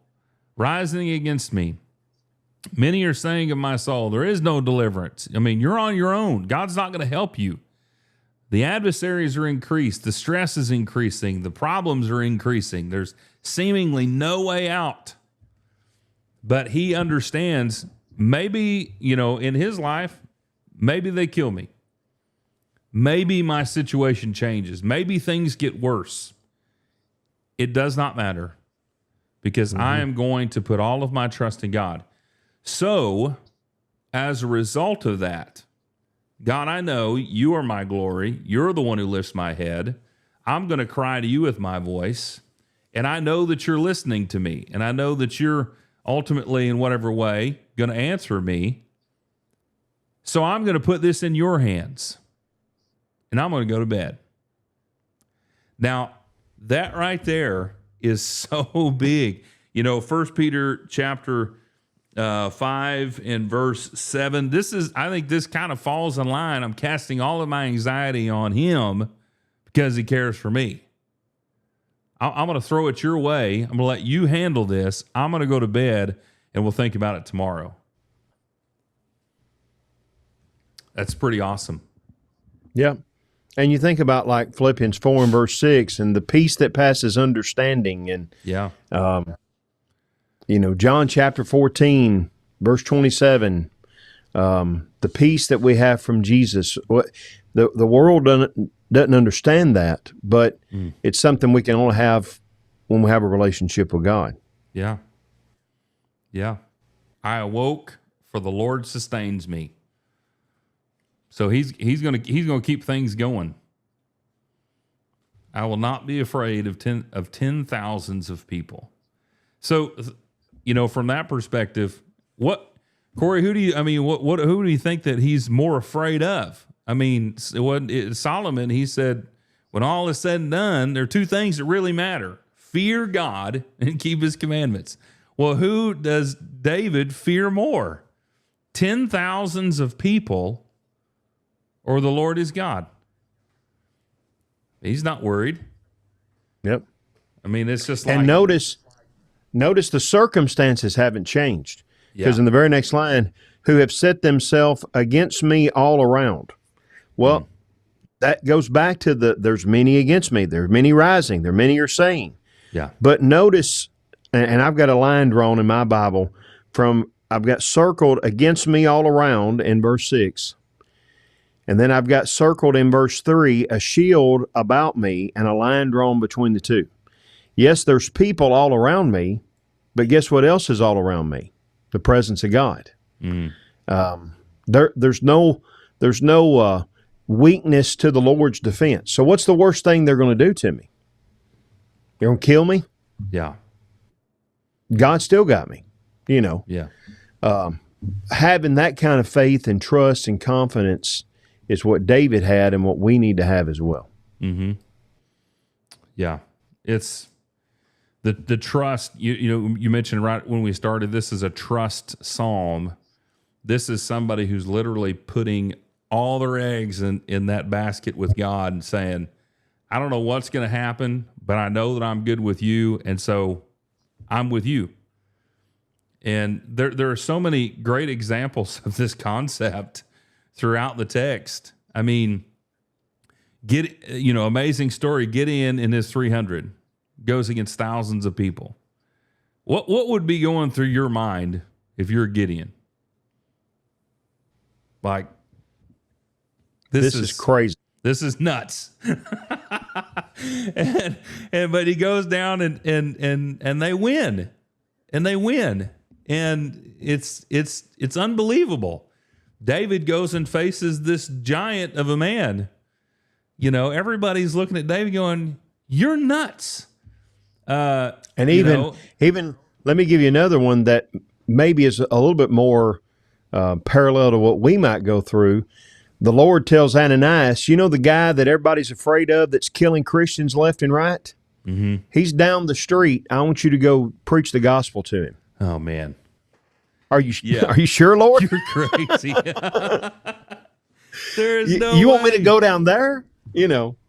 [SPEAKER 1] rising against me, many are saying of my soul, there is no deliverance. I mean, you're on your own. God's not going to help you. The adversaries are increased. The stress is increasing. The problems are increasing. There's seemingly no way out. But he understands maybe, in his life, maybe they kill me. Maybe my situation changes. Maybe things get worse. It does not matter because I am going to put all of my trust in God. So, as a result of that, God, I know you are my glory. You're the one who lifts my head. I'm going to cry to you with my voice. And I know that you're listening to me. And I know that you're ultimately, in whatever way, going to answer me. So I'm going to put this in your hands. And I'm going to go to bed. Now, that right there is so big. 1 Peter chapter 5 and verse 7. I think this kind of falls in line. I'm casting all of my anxiety on him because he cares for me. I'm going to throw it your way. I'm going to let you handle this. I'm going to go to bed and we'll think about it tomorrow. That's pretty awesome.
[SPEAKER 2] Yeah. And you think about like Philippians 4 and verse 6 and the peace that passes understanding. And, John chapter 14, verse 27, the peace that we have from Jesus. The world doesn't understand that, but it's something we can only have when we have a relationship with God.
[SPEAKER 1] Yeah. Yeah. I awoke, for the Lord sustains me. So he's going to keep things going. I will not be afraid of 10,000s of people. So, from that perspective, Corey, who do you think that he's more afraid of? I mean, Solomon, he said, when all is said and done, there are two things that really matter: fear God and keep his commandments. Well, who does David fear more? 10,000s of people, or the Lord is God? He's not worried.
[SPEAKER 2] Yep.
[SPEAKER 1] I mean, it's just like...
[SPEAKER 2] And notice the circumstances haven't changed. Because in the very next line, who have set themselves against me all around. Well, that goes back to there's many against me. There are many rising. There are many are saying.
[SPEAKER 1] Yeah.
[SPEAKER 2] But notice, and I've got a line drawn in my Bible I've got circled against me all around in verse 6. And then I've got circled in verse 3 a shield about me and a line drawn between the two. Yes, there's people all around me, but guess what else is all around me? The presence of God. Mm. There's no weakness to the Lord's defense. So what's the worst thing they're going to do to me? They're going to kill me?
[SPEAKER 1] Yeah.
[SPEAKER 2] God still got me,
[SPEAKER 1] Yeah.
[SPEAKER 2] Having that kind of faith and trust and confidence is what David had and what we need to have as well.
[SPEAKER 1] Mm-hmm. Yeah. It's the trust, you mentioned right when we started, this is a trust psalm. This is somebody who's literally putting all their eggs in that basket with God and saying, I don't know what's going to happen, but I know that I'm good with you, and so I'm with you. And there are so many great examples of this concept throughout the text. I mean, amazing story. Gideon in his 300 goes against thousands of people. What would be going through your mind if you're Gideon? Like, this is
[SPEAKER 2] crazy.
[SPEAKER 1] This is nuts. But he goes down and they win. And they win. And it's unbelievable. David goes and faces this giant of a man. Everybody's looking at David going, you're nuts.
[SPEAKER 2] And even let me give you another one that maybe is a little bit more parallel to what we might go through. The Lord tells Ananias, the guy that everybody's afraid of that's killing Christians left and right? Mm-hmm. He's down the street. I want you to go preach the gospel to him.
[SPEAKER 1] Oh, man.
[SPEAKER 2] Are you sure, Lord?
[SPEAKER 1] You're crazy. There's no
[SPEAKER 2] You want
[SPEAKER 1] way.
[SPEAKER 2] me to go down there?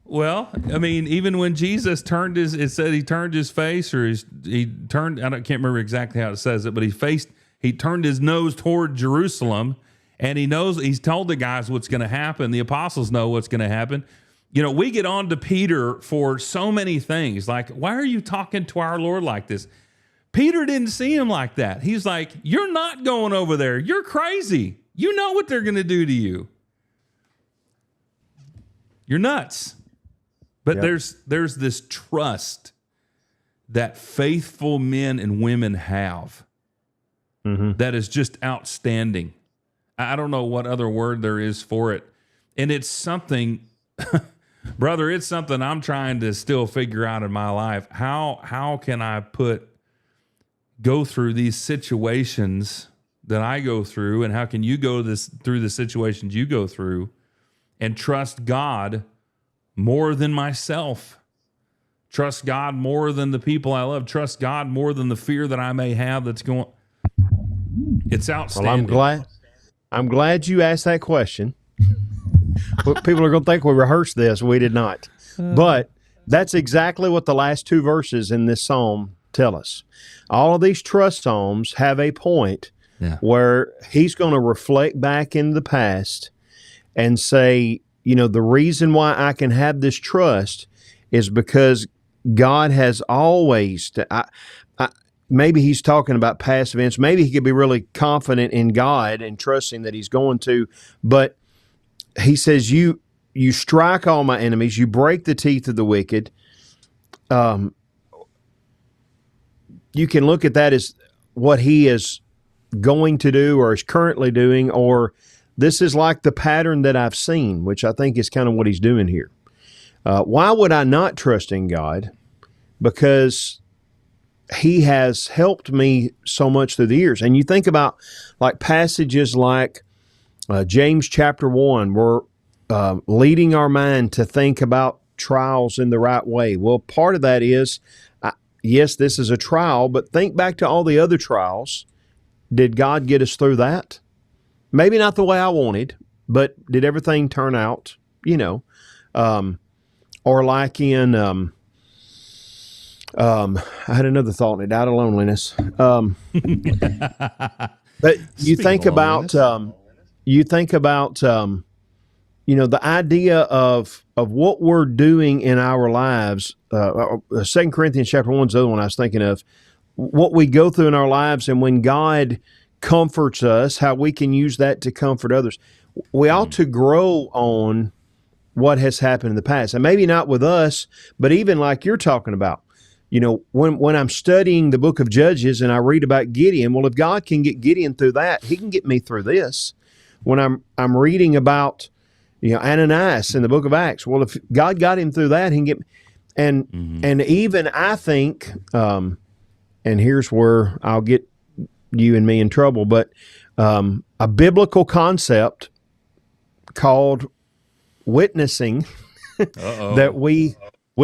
[SPEAKER 1] Well, I mean, even when Jesus turned he turned his face, or he turned, can't remember exactly how it says it, but he turned his nose toward Jerusalem, and he's told the guys what's going to happen. The apostles know what's going to happen. We get on to Peter for so many things. Like, why are you talking to our Lord like this? Peter didn't see him like that. He's like, you're not going over there. You're crazy. You know what they're going to do to you. You're nuts. But
[SPEAKER 2] Yep.
[SPEAKER 1] there's this trust that faithful men and women have that is just outstanding. I don't know what other word there is for it. And it's something, brother, it's something I'm trying to still figure out in my life. How can I go through these situations that I go through, and how can you go through the situations you go through and trust God more than myself? Trust God more than the people I love. Trust God more than the fear that I may have that's going. It's outstanding.
[SPEAKER 2] Well, I'm glad you asked that question. People are going to think we rehearsed this. We did not. But that's exactly what the last two verses in this psalm tell us. All of these trust psalms have a point where he's going to reflect back into the past and say, the reason why I can have this trust is because God has always, maybe he's talking about past events. Maybe he could be really confident in God and trusting that he's going to, but he says, you strike all my enemies, you break the teeth of the wicked. You can look at that as what he is going to do or is currently doing, or this is like the pattern that I've seen, which I think is kind of what he's doing here. Why would I not trust in God? Because he has helped me so much through the years. And you think about like passages like James chapter 1, we're leading our mind to think about trials in the right way. Well, part of that is, yes, this is a trial, but think back to all the other trials. Did God get us through that? Maybe not the way I wanted, but did everything turn out, or like in, I had another thought and it died of loneliness. But you think about the idea of what we're doing in our lives. 2 Corinthians chapter 1 is the other one I was thinking of. What we go through in our lives, and when God comforts us, how we can use that to comfort others. We ought to grow on what has happened in the past, and maybe not with us, but even like you're talking about. When I'm studying the book of Judges and I read about Gideon, well, if God can get Gideon through that, he can get me through this. When I'm reading about, Ananias in the book of Acts, well, if God got him through that, he can get me. And even I think, and here's where I'll get you and me in trouble, but a biblical concept called witnessing that we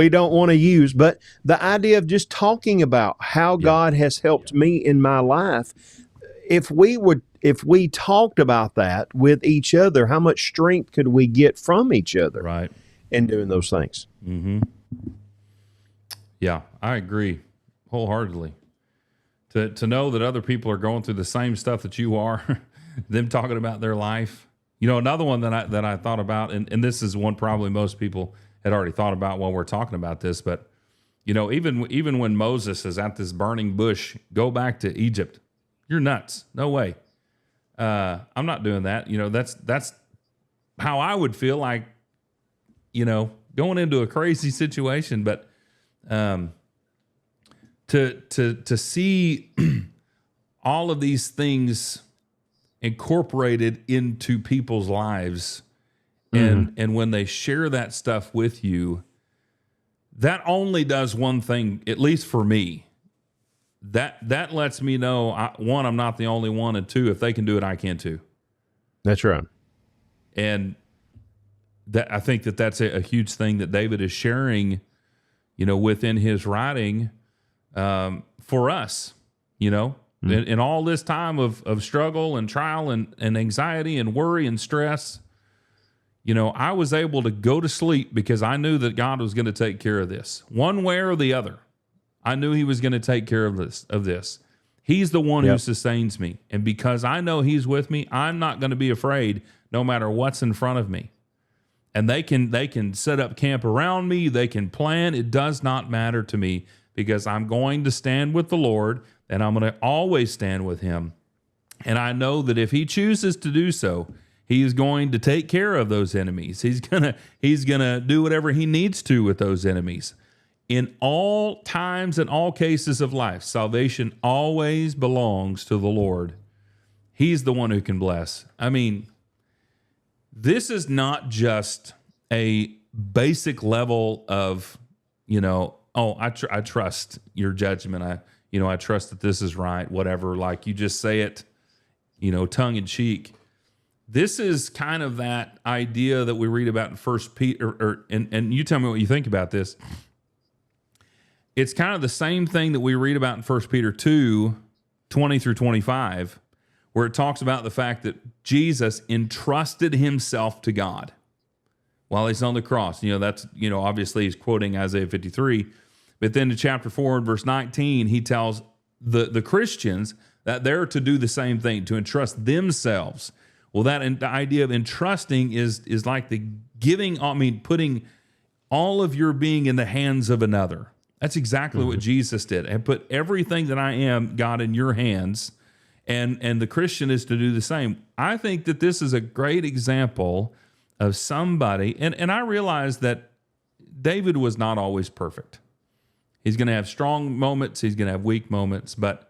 [SPEAKER 2] don't want to use, but the idea of just talking about how God has helped me in my life. If we talked about that with each other, how much strength could we get from each other,
[SPEAKER 1] right,
[SPEAKER 2] in doing those things?
[SPEAKER 1] Mm-hmm. Yeah, I agree wholeheartedly. To know that other people are going through the same stuff that you are, them talking about their life. Another one that I thought about, and this is one probably most people had already thought about while we're talking about this, but even when Moses is at this burning bush, go back to Egypt. You're nuts. No way. I'm not doing that. That's how I would feel like, going into a crazy situation, but to see all of these things incorporated into people's lives, and when they share that stuff with you, that only does one thing, at least for me. That lets me know, one, I'm not the only one, and two, if they can do it, I can too.
[SPEAKER 2] That's right.
[SPEAKER 1] And that I think that's a huge thing that David is sharing, within his writing, for us, in all this time of struggle and trial and anxiety and worry and stress. I was able to go to sleep because I knew that God was going to take care of this one way or the other. I knew he was going to take care of this. He's the one who sustains me. And because I know he's with me, I'm not going to be afraid no matter what's in front of me. And they can set up camp around me. They can plan. It does not matter to me because I'm going to stand with the Lord, and I'm going to always stand with him. And I know that if he chooses to do so, he is going to take care of those enemies. He's gonna do whatever he needs to with those enemies. In all times and all cases of life, salvation always belongs to the Lord. He's the one who can bless. I mean, this is not just a basic level of, I trust your judgment. I trust that this is right, whatever. Like you just say it, tongue in cheek. This is kind of that idea that we read about in 1 Peter, and you tell me what you think about this. It's kind of the same thing that we read about in 1 Peter 2, 20 through 25, where it talks about the fact that Jesus entrusted himself to God while he's on the cross. That's, obviously he's quoting Isaiah 53. But then in chapter 4 and verse 19, he tells the Christians that they're to do the same thing, to entrust themselves. Well, the idea of entrusting is like the giving, putting all of your being in the hands of another. That's exactly what Jesus did. And put everything that I am, God, in your hands. And the Christian is to do the same. I think that this is a great example of somebody, and I realize that David was not always perfect. He's going to have strong moments. He's going to have weak moments. But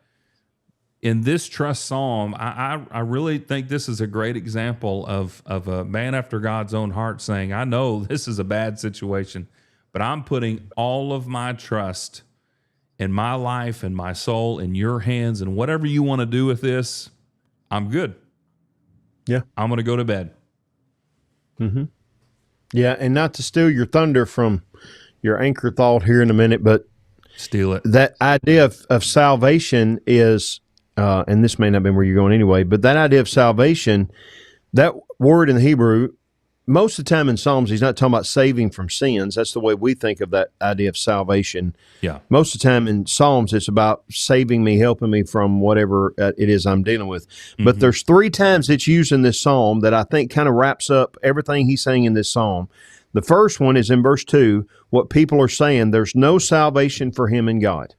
[SPEAKER 1] in this trust psalm, I really think this is a great example of a man after God's own heart saying, I know this is a bad situation, but I'm putting all of my trust in my life and my soul in your hands, and whatever you want to do with this, I'm good.
[SPEAKER 2] Yeah.
[SPEAKER 1] I'm going to go to bed.
[SPEAKER 2] Mm-hmm. Yeah, and not to steal your thunder from your anchor thought here in a minute, but
[SPEAKER 1] steal it.
[SPEAKER 2] That idea of salvation is, and this may not be where you're going anyway, but that idea of salvation, that word in the Hebrew most of the time in Psalms, he's not talking about saving from sins. That's the way we think of that idea of salvation.
[SPEAKER 1] Yeah.
[SPEAKER 2] Most of the time in Psalms, it's about saving me, helping me from whatever it is I'm dealing with. But there's 3 times it's used in this psalm that I think kind of wraps up everything he's saying in this psalm. The first one is in verse 2, what people are saying, there's no salvation for him in God.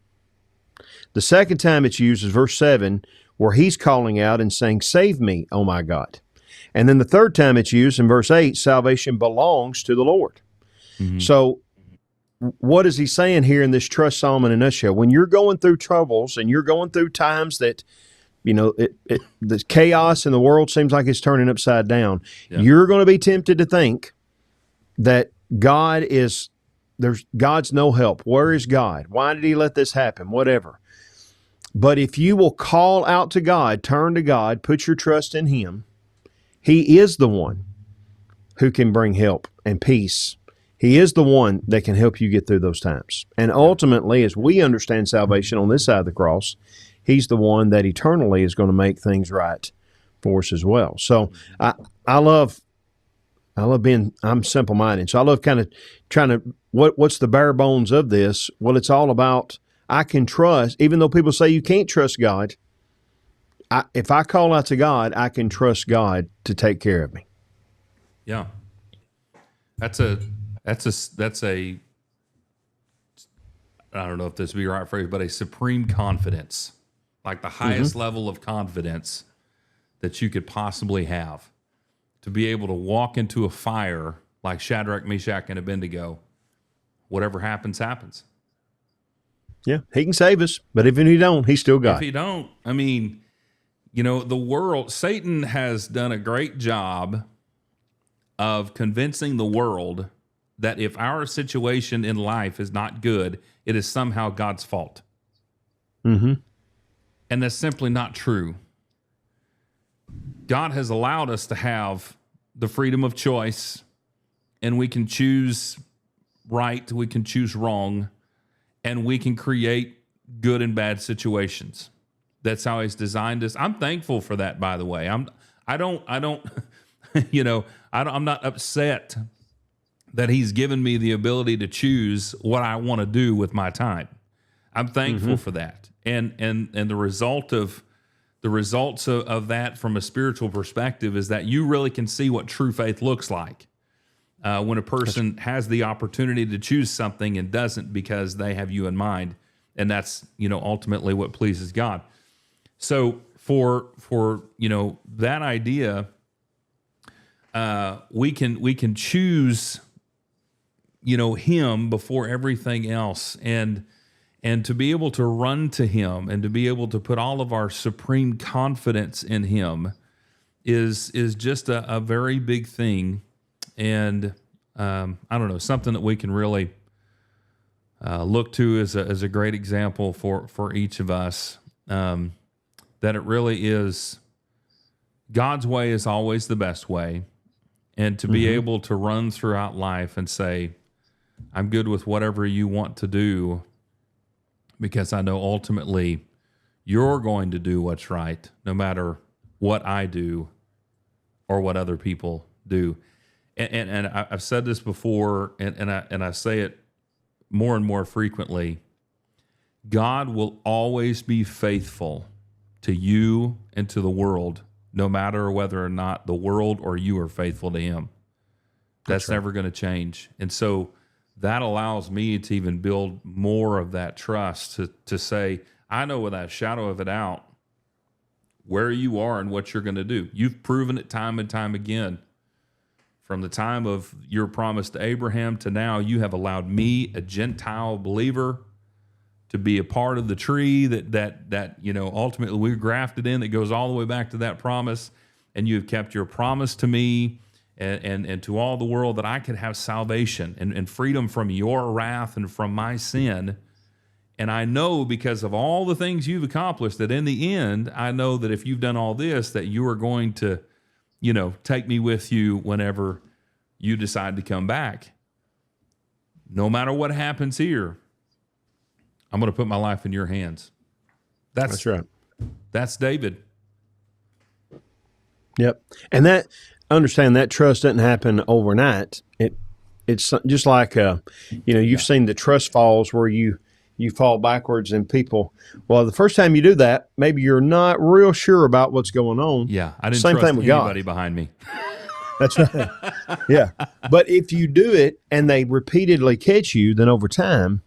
[SPEAKER 2] The second time it's used is verse 7, where he's calling out and saying, save me, oh my God. And then the third time it's used in verse 8, salvation belongs to the Lord. So what is he saying here in this trust psalm in a nutshell? When you're going through troubles and you're going through times that, the chaos in the world seems like it's turning upside down, you're going to be tempted to think that God's no help. Where is God? Why did he let this happen? Whatever. But if you will call out to God, turn to God, put your trust in him, he is the one who can bring help and peace. He is the one that can help you get through those times. And ultimately, as we understand salvation on this side of the cross, he's the one that eternally is going to make things right for us as well. So I love being, I'm simple-minded. So I love kind of trying to, what's the bare bones of this? Well, it's all about, I can trust, even though people say you can't trust God, if I call out to God, I can trust God to take care of me.
[SPEAKER 1] Yeah. That's a I don't know if this would be the right phrase, but a supreme confidence, like the highest level of confidence that you could possibly have, to be able to walk into a fire like Shadrach, Meshach, and Abednego. Whatever happens, happens.
[SPEAKER 2] Yeah, he can save us, but if he don't, he's still God.
[SPEAKER 1] If he don't, I mean, the world, Satan has done a great job of convincing the world that if our situation in life is not good, it is somehow God's fault. And that's simply not true. God has allowed us to have the freedom of choice, and we can choose right, we can choose wrong, and we can create good and bad situations. That's how he's designed us. I'm thankful for that, by the way. I'm not upset that he's given me the ability to choose what I want to do with my time. I'm thankful for that. And the results of that from a spiritual perspective is that you really can see what true faith looks like. When a person has the opportunity to choose something and doesn't because they have you in mind, and that's ultimately what pleases God. So for that idea, we can choose him before everything else, and to be able to run to him and to be able to put all of our supreme confidence in him is just a very big thing. And I don't know, something that we can really look to as a great example for each of us, that it really is God's way is always the best way. And to be able to run throughout life and say, I'm good with whatever you want to do, because I know ultimately you're going to do what's right, no matter what I do or what other people do. And I've said this before, and I say it more and more frequently. God will always be faithful to you and to the world, no matter whether or not the world or you are faithful to him. That's never going to change. And so that allows me to even build more of that trust to say, I know without a shadow of a doubt where you are and what you're going to do. You've proven it time and time again. From the time of your promise to Abraham to now, you have allowed me, a Gentile believer, to be a part of the tree that ultimately we're grafted in, that goes all the way back to that promise. And you have kept your promise to me and to all the world that I could have salvation and freedom from your wrath and from my sin. And I know, because of all the things you've accomplished, that in the end, I know that if you've done all this, that you are going to take me with you whenever you decide to come back. No matter what happens here, I'm going to put my life in your hands. That's right. That's David.
[SPEAKER 2] Yep. And understand that trust doesn't happen overnight. It's just like you've seen the trust falls where you fall backwards and people. Well, the first time you do that, maybe you're not real sure about what's going on.
[SPEAKER 1] Yeah, I didn't
[SPEAKER 2] Same
[SPEAKER 1] trust
[SPEAKER 2] thing with
[SPEAKER 1] anybody
[SPEAKER 2] God.
[SPEAKER 1] behind me.
[SPEAKER 2] That's right. Yeah, but if you do it and they repeatedly catch you, then over time,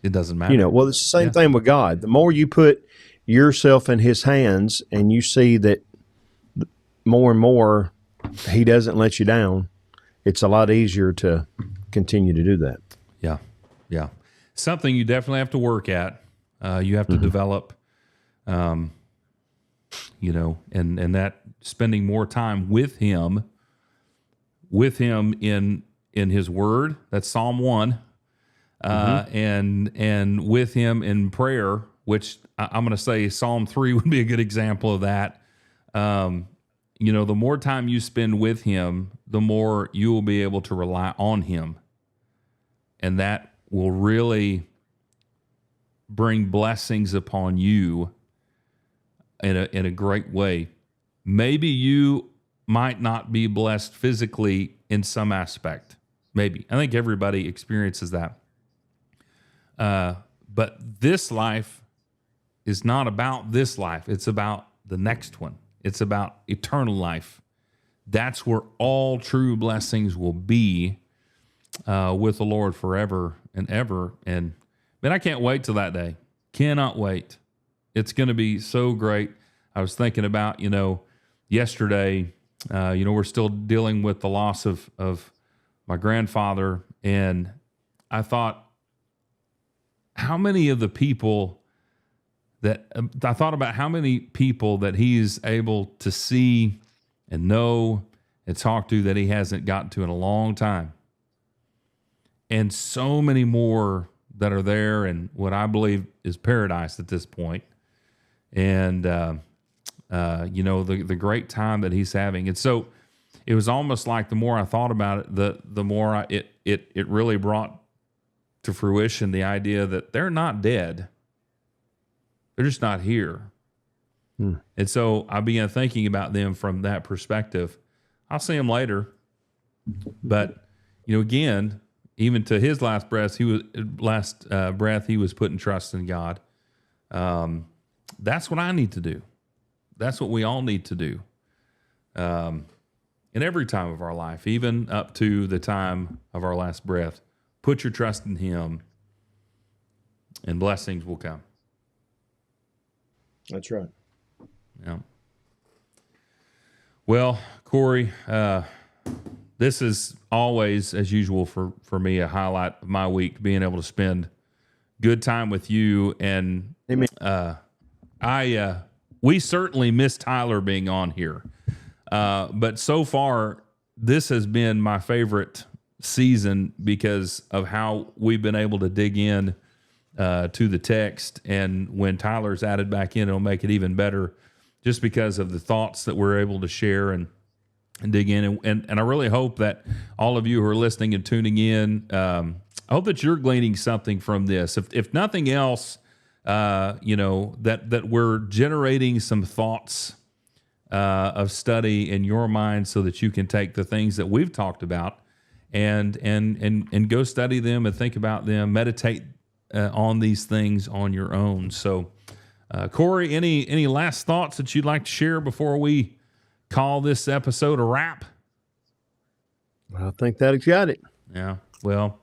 [SPEAKER 1] it doesn't matter.
[SPEAKER 2] Well, it's the same thing with God. The more you put yourself in His hands, and you see that more and more He doesn't let you down, it's a lot easier to continue to do that.
[SPEAKER 1] Yeah, yeah. Something you definitely have to work at. You have to develop, and that spending more time with Him in His Word. That's Psalm 1, and with Him in prayer, which I'm going to say Psalm 3 would be a good example of that. The more time you spend with Him, the more you will be able to rely on Him, and that will really bring blessings upon you in a great way. Maybe you might not be blessed physically in some aspect. Maybe. I think everybody experiences that. But this life is not about this life. It's about the next one. It's about eternal life. That's where all true blessings will be with the Lord forever and ever. And man, I can't wait till that day. Cannot wait. It's going to be so great. I was thinking about, yesterday, we're still dealing with the loss of my grandfather. And I thought, how many people that he's able to see and know and talk to that he hasn't gotten to in a long time. And so many more that are there in what I believe is paradise at this point. And, the great time that he's having. And so it was almost like the more I thought about it, the more it really brought to fruition the idea that they're not dead. They're just not here. And so I began thinking about them from that perspective. I'll see them later. But, again, even to his last breath, he was putting trust in God. That's what I need to do. That's what we all need to do. In every time of our life, even up to the time of our last breath, put your trust in Him, and blessings will come.
[SPEAKER 2] That's right.
[SPEAKER 1] Yeah. Well, Corey, this is always, as usual, for me, a highlight of my week, being able to spend good time with you. And we certainly miss Tyler being on here. But so far, this has been my favorite season because of how we've been able to dig in to the text. And when Tyler's added back in, it'll make it even better just because of the thoughts that we're able to share and dig in. And I really hope that all of you who are listening and tuning in, I hope that you're gleaning something from this. If nothing else, that we're generating some thoughts of study in your mind so that you can take the things that we've talked about and go study them and think about them, meditate on these things on your own. So, Corey, any last thoughts that you'd like to share before we call this episode a wrap?
[SPEAKER 2] I think that's got it.
[SPEAKER 1] Yeah. Well,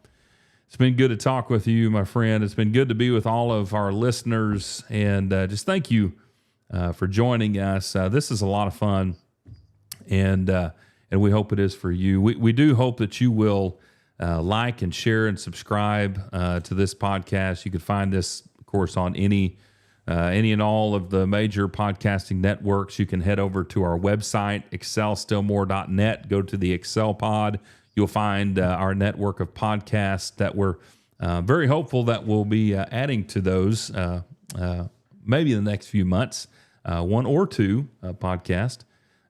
[SPEAKER 1] it's been good to talk with you, my friend. It's been good to be with all of our listeners, and just thank you for joining us. This is a lot of fun, and we hope it is for you. We do hope that you will like and share and subscribe to this podcast. You can find this, of course, on any and all of the major podcasting networks. You can head over to our website, excelstillmore.net. Go to the Excel Pod. You'll find our network of podcasts that we're very hopeful that we'll be adding to those maybe in the next few months, one or two podcast.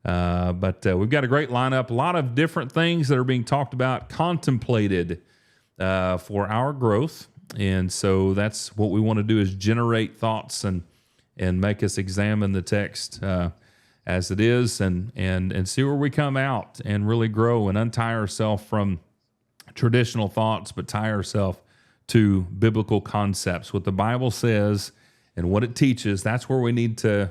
[SPEAKER 1] But we've got a great lineup, a lot of different things that are being talked about, contemplated for our growth. And so that's what we want to do, is generate thoughts and make us examine the text as it is, and see where we come out and really grow and untie ourselves from traditional thoughts, but tie ourselves to biblical concepts. What the Bible says and what it teaches, that's where we need to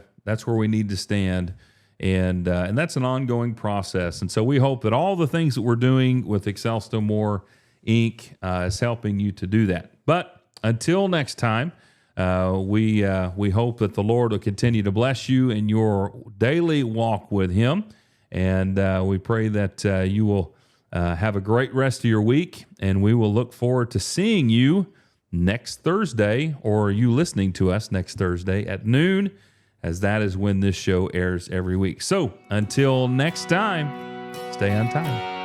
[SPEAKER 1] stand. And that's an ongoing process. And so we hope that all the things that we're doing with Excel Still More Inc. Is helping you to do that. But until next time, we hope that the Lord will continue to bless you in your daily walk with Him. And we pray that you will have a great rest of your week. And we will look forward to seeing you next Thursday, or you listening to us next Thursday at noon, as that is when this show airs every week. So until next time, stay untied.